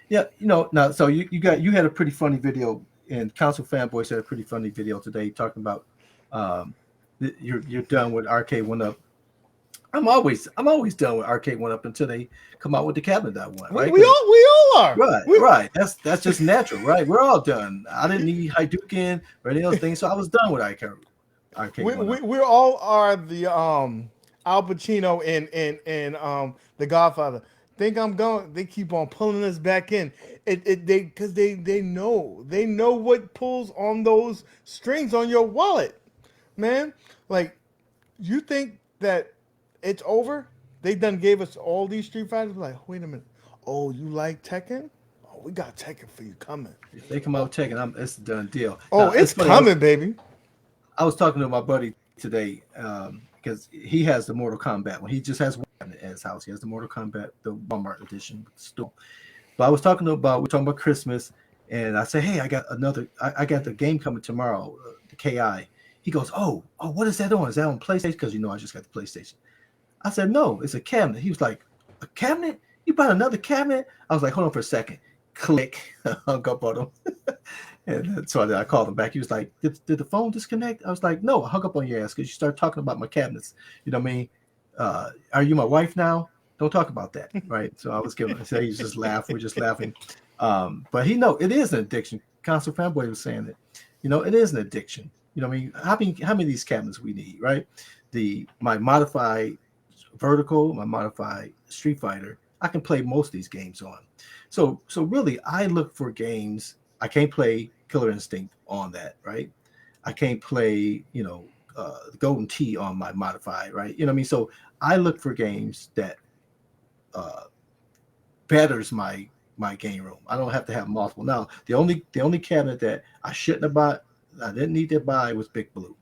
yeah, now so you had a pretty funny video, and Council Fanboys had a pretty funny video today talking about um, you're done with Arcade One Up. I'm always done with Arcade One Up until they come out with the cabinet that one, right? Because We all are. right, We right, that's just natural, right? We're all done. I didn't need Hadouken or any other thing, so I was done with Arcade One Up. we all are the Al Pacino in The Godfather. Think I'm going? They keep on pulling us back in. They because they know what pulls on those strings on your wallet, man. Like you think that it's over? They done gave us all these Street Fighters. Like, wait a minute. Oh, you like Tekken? Oh, we got Tekken for you coming. If they come out with Tekken, it's a done deal. Oh, Now it's it's funny. I was coming, baby. I was talking to my buddy today because he has the Mortal Kombat one. He just has one at his house. He has the Mortal Kombat, the Walmart edition still. But I was talking about we're talking about Christmas, and I said, hey, I got another. I got the game coming tomorrow, the KI. He goes, oh, what is that on? Is that on PlayStation? Because I just got the PlayStation. I said, no, it's a cabinet. He was like, a cabinet? You bought another cabinet? I was like, hold on for a second. Click. Hung up on him. And so I called him back. He was like, did the phone disconnect? I was like, no, I hung up on your ass because you started talking about my cabinets. You know what I mean? Are you my wife now? Don't talk about that. Right. So I was giving, so he's just laughing. We're just laughing. But it is an addiction. Constant Fanboy was saying it. It is an addiction. You know what I mean? How many of these cabinets we need, right? My modified vertical, my modified Street Fighter, I can play most of these games on. So really, I look for games. I can't play Killer Instinct on that, right? I can't play, Golden Tee on my modified, right? You know what I mean? So I look for games that uh, betters my game room. I don't have to have multiple. Now, the only cabinet that I didn't need to buy was Big Blue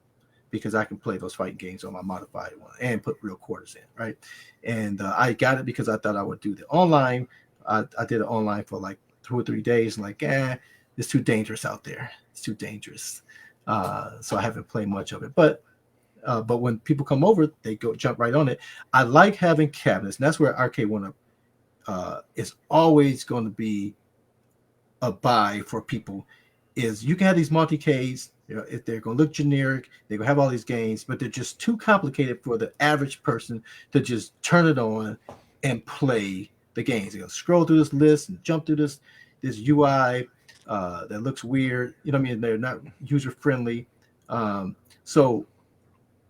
because I can play those fighting games on my modified one and put real quarters in, right? And I got it because I thought I would do the online. I did it online for like 2 or 3 days, and like, it's too dangerous out there. It's too dangerous. So I haven't played much of it. But when people come over, they go jump right on it. I like having cabinets, and that's where Arcade One Up is always going to be a buy for people. Is you can have these multi-Ks, if they're going to look generic, they're going to have all these games, but they're just too complicated for the average person to just turn it on and play the games. They're going to scroll through this list and jump through this UI that looks weird. You know what I mean? They're not user friendly. So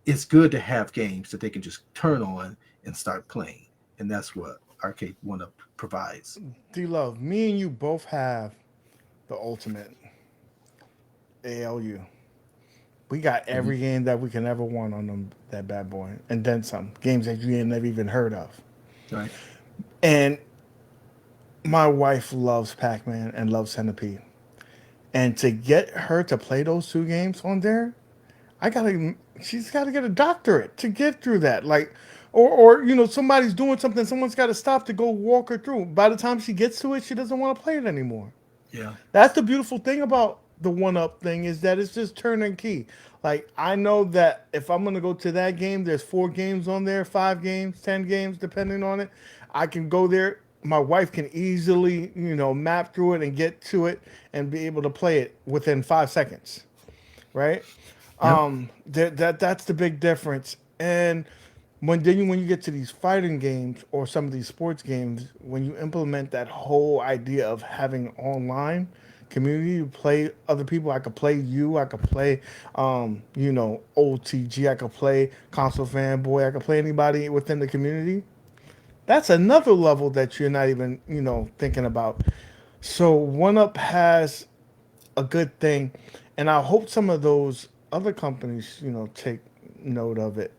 it's good to have games that they can just turn on and start playing, and that's what Arcade One Up provides. D Love, me and you both have the ultimate ALU. We got Mhm. every game that we can ever want on them, that bad boy, and then some games that you ain't never even heard of. Right. And my wife loves Pac Man and loves Centipede, and to get her to play those two games on there, I gotta, she's got to get a doctorate to get through that. Like, or somebody's doing something, someone's got to stop to go walk her through. By the time she gets to it, she doesn't want to play it anymore. Yeah. That's the beautiful thing about the one up thing is that it's just turn and key. Like I know that if I'm gonna go to that game, there's 4 games on there, 5 games, 10 games, depending on it. I can go there. My wife can easily, map through it and get to it and be able to play it within 5 seconds, right? Yep. That's the big difference. And when you get to these fighting games or some of these sports games, when you implement that whole idea of having online community, you play other people. I could play you. I could play, OTG. I could play Console Fanboy. I could play anybody within the community. That's another level that you're not even, thinking about. So One Up has a good thing, and I hope some of those other companies, take note of it.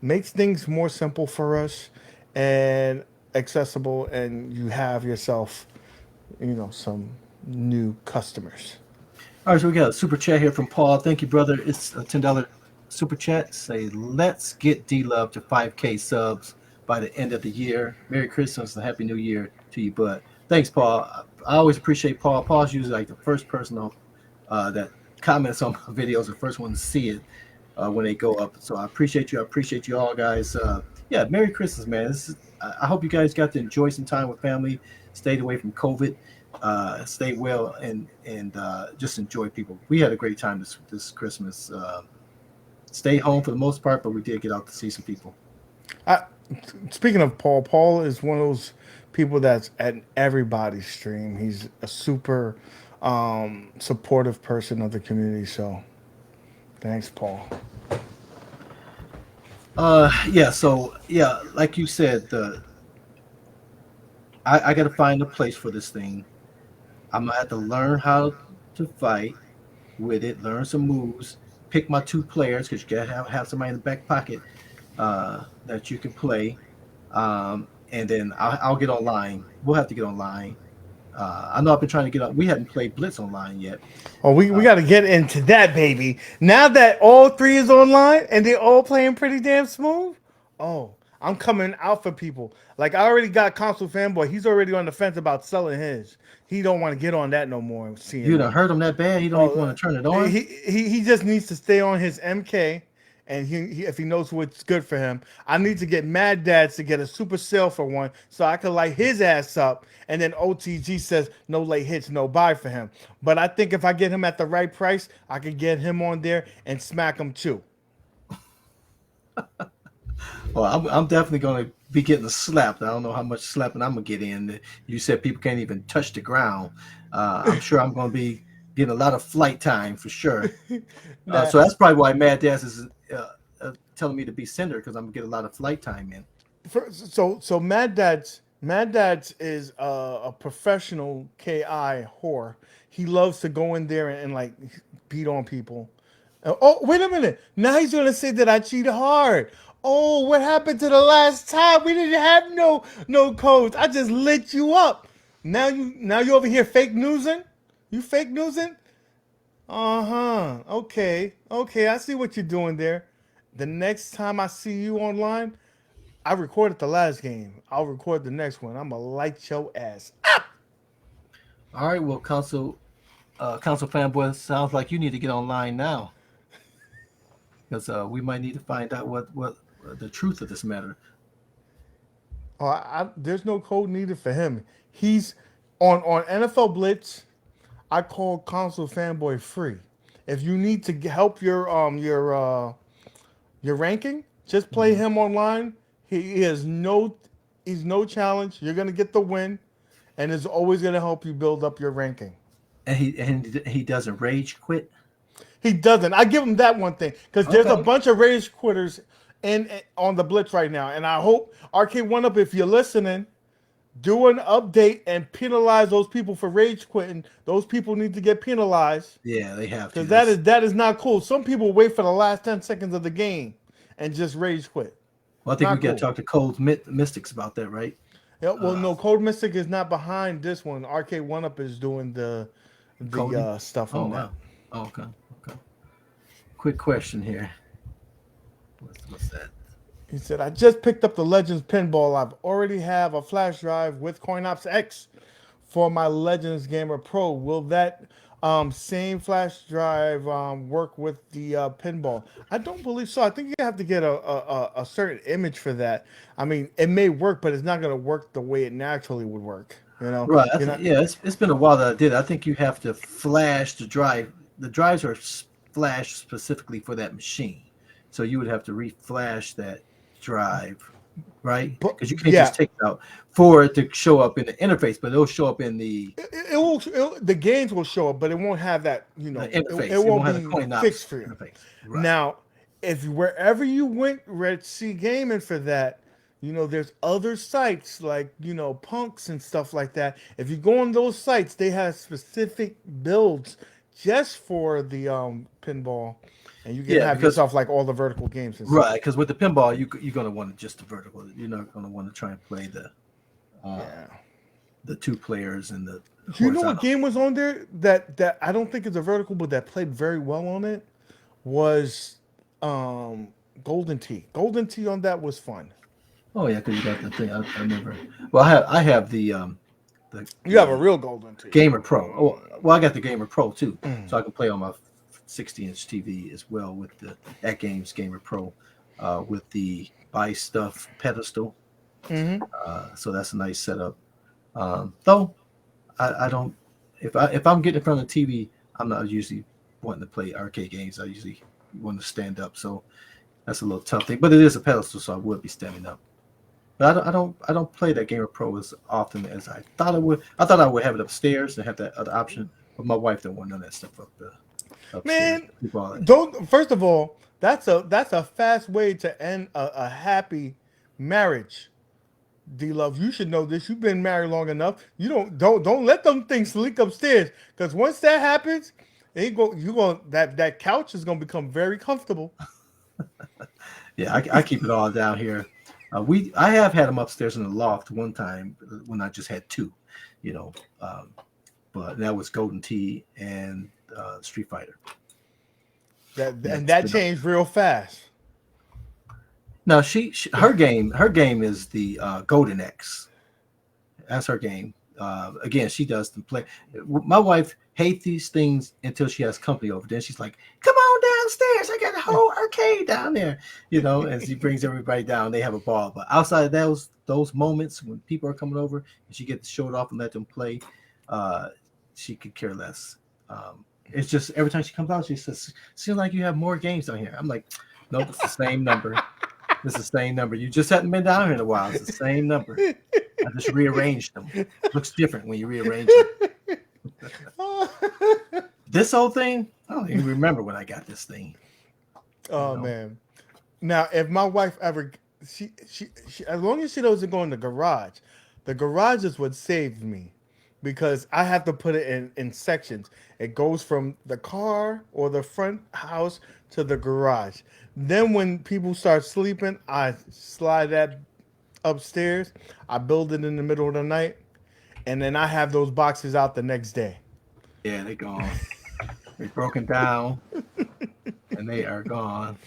Makes things more simple for us and accessible, and you have yourself, some new customers. All right, so we got a super chat here from Paul. Thank you, brother. It's a $10 super chat. Say, let's get D Love to 5K subs by the end of the year. Merry Christmas and Happy New Year to you, bud. Thanks, Paul. I always appreciate Paul. Paul's usually like the first person that comments on my videos, the first one to see it when they go up. So I appreciate you. I appreciate you all, guys. Yeah, Merry Christmas, man. I hope you guys got to enjoy some time with family, stayed away from COVID, stay well, and just enjoy people. We had a great time this Christmas. Stay home for the most part, but we did get out to see some people. I, Speaking of Paul, Paul is one of those people that's at everybody's stream. He's a super supportive person of the community. So thanks, Paul. Yeah. So yeah, like you said, I got to find a place for this thing. I'm gonna have to learn how to fight with it, learn some moves, pick my two players because you gotta have somebody in the back pocket that you can play, and then I'll get online. We'll have to get online I know I've been trying to get up. We hadn't played Blitz online yet. Oh, we got to get into that, baby. Now that all three is online and they're all playing pretty damn smooth. Oh, I'm coming out for people. Like I already got console fanboy. He's already on the fence about selling his. He don't want to get on that no more. You Seeing done that. hurt him that bad? You don't even Oh, want to turn it on? he just needs to stay on his MK, and if he knows what's good for him, I need to get Mad Dads to get a super sale for one, so I can light his ass up. And then OTG says no late hits, no buy for him. But I think if I get him at the right price, I could get him on there and smack him too. Well, I'm definitely going to be getting slapped. I don't know how much slapping I'm going to get in. You said people can't even touch the ground. I'm sure I'm going to be getting a lot of flight time for sure. Nah, So that's probably why Mad Dash is telling me to be sender because I'm going to get a lot of flight time in. so Mad Dads is a professional KI whore. He loves to go in there and like beat on people. Oh, wait a minute! Now he's gonna say that I cheated hard. Oh, what happened to the last time? We didn't have no codes. I just lit you up. Now you over here fake newsing. You fake newsing. Uh huh. Okay. I see what you're doing there. The next time I see you online, I recorded the last game. I'll record the next one. I'm gonna light your ass. All right, well, Council fanboy, sounds like you need to get online now because we might need to find out what the truth of this matter. There's no code needed for him. He's on NFL Blitz. I call console fanboy free. If you need to help your ranking, just play Mhm. him online. He has he's no challenge. You're gonna get the win, and is always gonna help you build up your ranking. And he doesn't rage quit. He doesn't. I give him that one thing because there's a Okay. bunch of rage quitters in on the Blitz right now, and I hope Arcade One Up, if you're listening, do an update and penalize those people for rage quitting. Those people need to get penalized Yeah, they have to. because That's that is not cool. Some people wait for the last 10 seconds of the game and just rage quit. well, I think we Not got to cool. talk to Mystics about that, right? Yeah, well, Uh, no, Code Mystic is not behind this one. Arcade One Up is doing the Coding. stuff Oh on that. wow. Oh, okay. Okay. Quick question here. What's that? He said, I just picked up the Legends pinball. I've already have a flash drive with CoinOps X for my Legends Gamer Pro. Will that same flash drive work with the pinball? I don't believe so. I think you have to get a certain image for that. I mean, it may work, but it's not going to work the way it naturally would work. Right. You're not. Yeah. It's been a while that I did. I think you have to flash the drive. The drives are flashed specifically for that machine, so you would have to reflash that drive, right? But Because you can't just yeah, take it out for it to show up in the interface, but it'll show up in the the games will show up, but it won't have that. It interface. It won't won't have the be coin fixed ops for you. interface. Right. Now, if wherever you went, Red Sea Gaming for that, there's other sites like Punks and stuff like that. If you go on those sites, they have specific builds just for the pinball, and you can Yeah, have because yourself like all the vertical games and stuff. right, because with the pinball, you're gonna want just the vertical. You're not gonna want to try and play uh, Yeah. the two players and the Do you know what horizontal. game was on there that I don't think is a vertical, but that played very well on it? Was um Golden Tee. Golden Tee on that was fun. Oh yeah, because you got the thing. I remember. Well, I have You have a the real Golden Tee. Gamer Pro. Oh, well, I got the Gamer Pro too, so I can play on my 60-inch TV as well with the At Games Gamer Pro with the buy stuff pedestal. Mm-hmm. So that's a nice setup. Though I don't if I'm getting in front of the TV, I'm not usually wanting to play arcade games. I usually want to stand up. So that's a little tough thing. But it is a pedestal, so I would be standing up. But I don't play that Gamer Pro as often as I thought I would. I thought I would have it upstairs and have that other option, but my wife don't want none of that stuff upstairs. Man, Keep all that. don't. First of all, that's a fast way to end a happy marriage. D Love, you should know this. You've been married long enough. You don't let them things leak upstairs. Because once that happens, that couch is gonna become very comfortable. Yeah, I keep it all down here. I have had them upstairs in the loft one time when I just had two, you know, but that was Golden Tee and Street Fighter. And That's that been up changed there. real fast. No, she her game is the Golden X. That's her game. Again, she does the play. My wife hates these things until she has company over. Then she's like, "Come on downstairs. I got a whole arcade down there." And she brings everybody down. They have a ball. But outside of those moments when people are coming over and she gets to show it off and let them play, uh, she could care less. It's just every time she comes out, she says, "Seems like you have more games down here." I'm like, "Nope, it's the same number. It's the same number. You just hadn't been down here in a while. It's the same number. I just rearranged them. Looks different when you rearrange them. This whole thing, I don't even remember when I got this thing. You Oh know, man. Now, if my wife ever, she as long as she doesn't go in the garage is what saved me, because I have to put it in sections. It goes from the car or the front house to the garage. Then when people start sleeping, I slide that upstairs. I build it in the middle of the night, and then I have those boxes out the next day. yeah, they gone. They broken down and they are gone.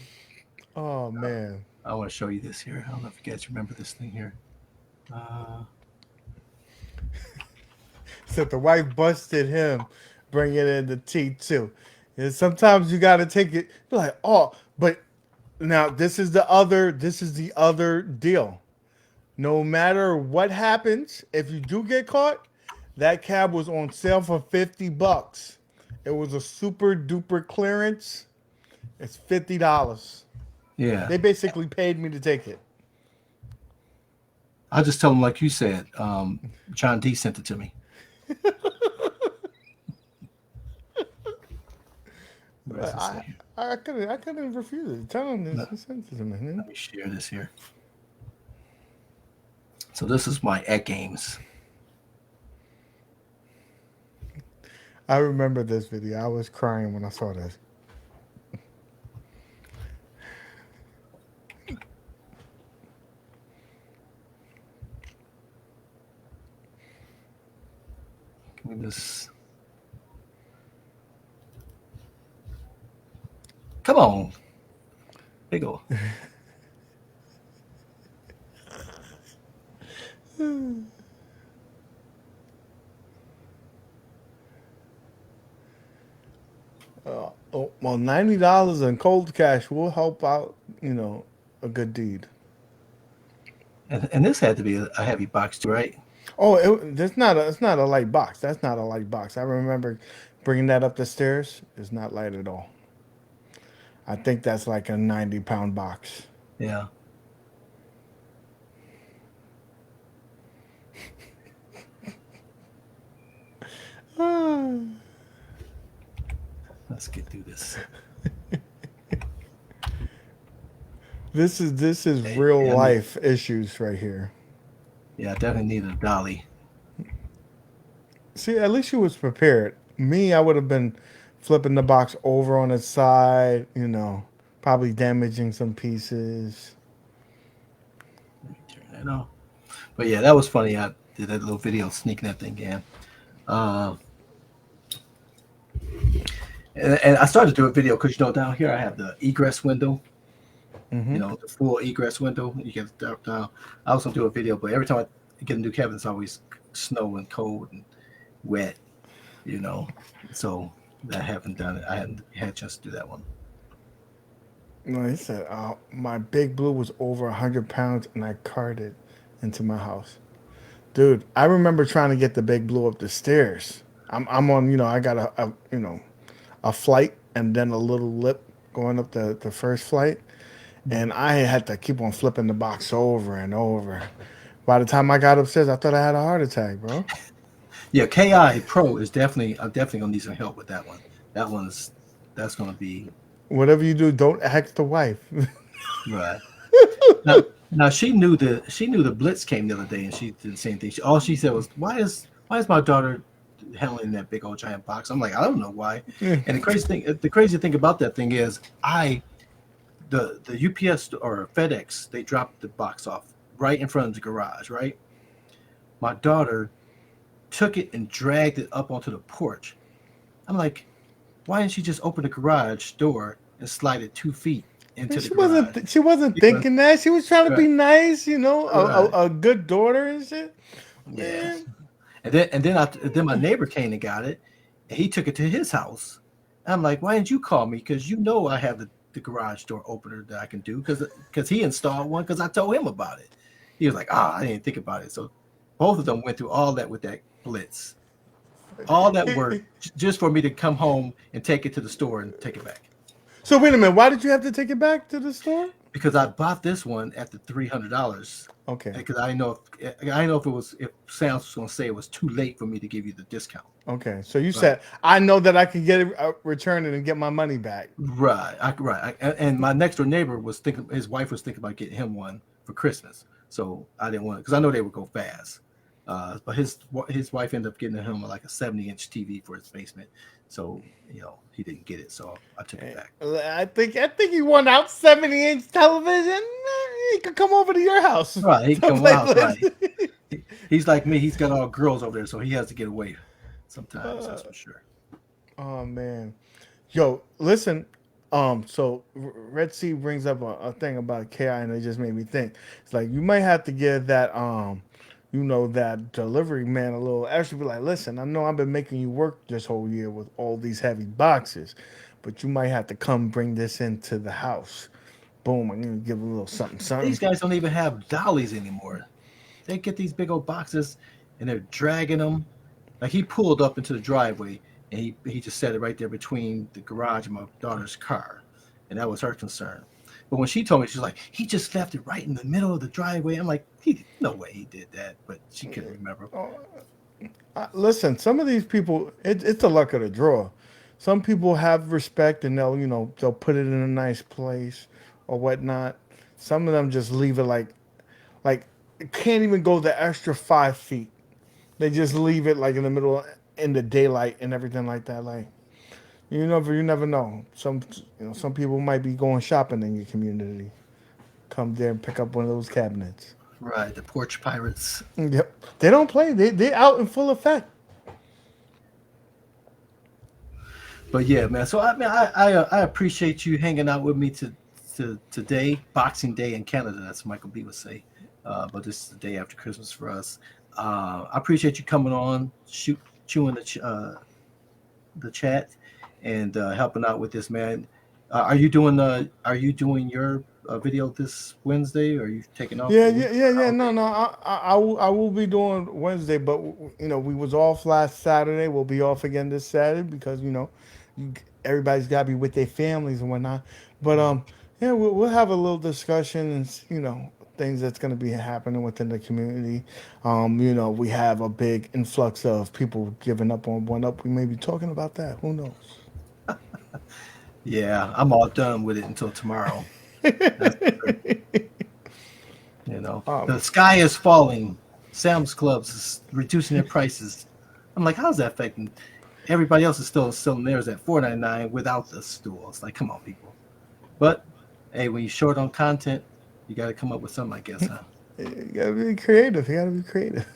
Oh man. I want to show you this here. I don't know if you guys remember this thing here. So the wife busted him, bringing in the T2. And sometimes you got to take it. You're like, oh, but now this is the other deal. No matter what happens, if you do get caught, that cab was on sale for $50. It was a super duper clearance. It's $50. Yeah, They basically paid me to take it. I'll just tell them like you said. John D sent it to me. Where does it I say here? I couldn't refuse it. Tell them this. Let, He sent it to me. let me share this here. So this is my at games. I remember this video. I was crying when I saw this. Can we just come on? Big ol'. Oh, well, $90 in cold cash will help out. A good deed. And this had to be a heavy box too, right? Oh, it's not a light box. That's not a light box. I remember bringing that up the stairs. It's not light at all. I think that's like a 90-pound box. Yeah. Let's get through this. This is real Yeah, life issues right here. I definitely need a dolly. See, at least you was prepared. Me, I would have been flipping the box over on its side, probably damaging some pieces. Let me turn that off. But yeah, that was funny. I did that little video sneaking that thing in. Uh, and I started to do a video because down here I have the egress window. Hmm. The full egress window. You can drop down. I was gonna do a video, but every time I get a new cabin, it's always snow and cold and wet. You know, so I haven't done it. I hadn't had a chance to do that one. No, he said, my big blue was over 100 pounds and I carted into my house. Dude, I remember trying to get the big blue up the stairs. I'm on, I got a flight and then a little lip going up the first flight. And I had to keep on flipping the box over and over. By the time I got upstairs, I thought I had a heart attack, bro. Yeah, Ki Pro is definitely. I'm definitely gonna need some help with that one. That's gonna be Whatever you do, don't ask the wife. right. Now she knew the blitz came the other day and she did the same thing. All she said was, "Why is my daughter handling that big old giant box?" I'm like, I don't know why. And the crazy thing about that thing is, the UPS or FedEx, they dropped the box off right in front of the garage. Right, my daughter took it and dragged it up onto the porch. I'm like, why didn't she just open the garage door and slide it 2 feet into the She garage? wasn't. She wasn't Because, thinking that. She was trying to be right, nice. You know, right, a good daughter and shit. yeah. Man, And then my neighbor came and got it, and he took it to his house. I'm like, why didn't you call me? Because you know I have the garage door opener that I can do. Because he installed one because I told him about it. He was like, I didn't think about it. So both of them went through all that with that blitz, all that work just for me to come home and take it to the store and take it back. so wait a minute. Why did you have to take it back to the store? Because I bought this one at the $300 Okay. because I didn't know if Sam's was going to say it was too late for me to give you the discount. Okay. So you Right. said I know that I can get it, return it, and get my money back. Right, and my next door neighbor was thinking, his wife was thinking about getting him one for Christmas. So I didn't want it because I know they would go fast. But his wife ended up getting him like a 70-inch TV for his basement. So he didn't get it. So I took it back. I think he won out 70-inch television. He could come over to your house Right, he to can come play out. Right, with. he's like me. He's got all girls over there, so he has to get away sometimes. Uh, That's for sure. oh man, yo, listen. So Red Sea brings up a thing about Ki, and it just made me think. It's like you might have to give that that delivery man a little extra. Be like, listen, I know I've been making you work this whole year with all these heavy boxes, but you might have to come bring this into the house. Boom, I'm gonna give a little something, These something. guys don't even have dollies anymore. They get these big old boxes and they're dragging them. Like he pulled up into the driveway and he just set it right there between the garage and my daughter's car, and that was her concern. But when she told me, she's like, he just left it right in the middle of the driveway. I'm like, no way he did that, but she couldn't remember. Oh, listen, some of these people, it's the luck of the draw. Some people have respect and they'll put it in a nice place or whatnot. Some of them just leave it like it can't even go the extra 5 feet. They just leave it like in the middle in the daylight and everything like that. Like you never know. Some people might be going shopping in your community. Come there and pick up one of those cabinets. Right, the porch pirates. Yep, they don't play. They out in full effect. But yeah, man. So I mean, I appreciate you hanging out with me to today, Boxing Day in Canada. That's Michael B would say. But this is the day after Christmas for us. I appreciate you coming on, chewing the chat, and helping out with this, man. Are you doing your video this Wednesday? Or are you taking off Yeah, for the yeah, week yeah, for the yeah. No, holiday? no. I will be doing Wednesday, but we was off last Saturday. We'll be off again this Saturday because you, everybody's got to be with their families and whatnot. But Right. yeah, we'll have a little discussion and things that's going to be happening within the community. We have a big influx of people giving up on One Up. We may be talking about that. Who knows? Yeah, I'm all done with it until tomorrow. That's for sure. The um, sky is falling. Sam's Clubs is reducing their prices. I'm like, how's that affecting? Everybody else is still selling theirs at $4.99 without the stools. Like, come on, people. But hey, when you're short on content, you got to come up with something, I guess, huh? you gotta be creative. You gotta be creative.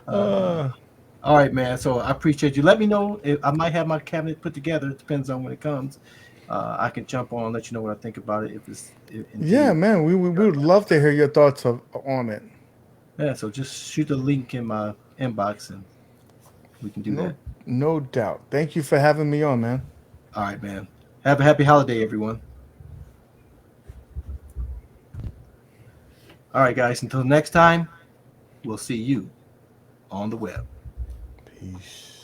Uh, Uh, all right, man. So I appreciate you. Let me know if I might have my cabinet put together. It depends on when it comes. I can jump on and let you know what I think about it if yeah, indeed. man. We would love to hear your thoughts on it. Yeah, so just shoot the link in my inbox and we can do No, that. no doubt. Thank you for having me on, man. All right, man. Have a happy holiday, everyone. All right, guys. Until next time, we'll see you on the web. Peace.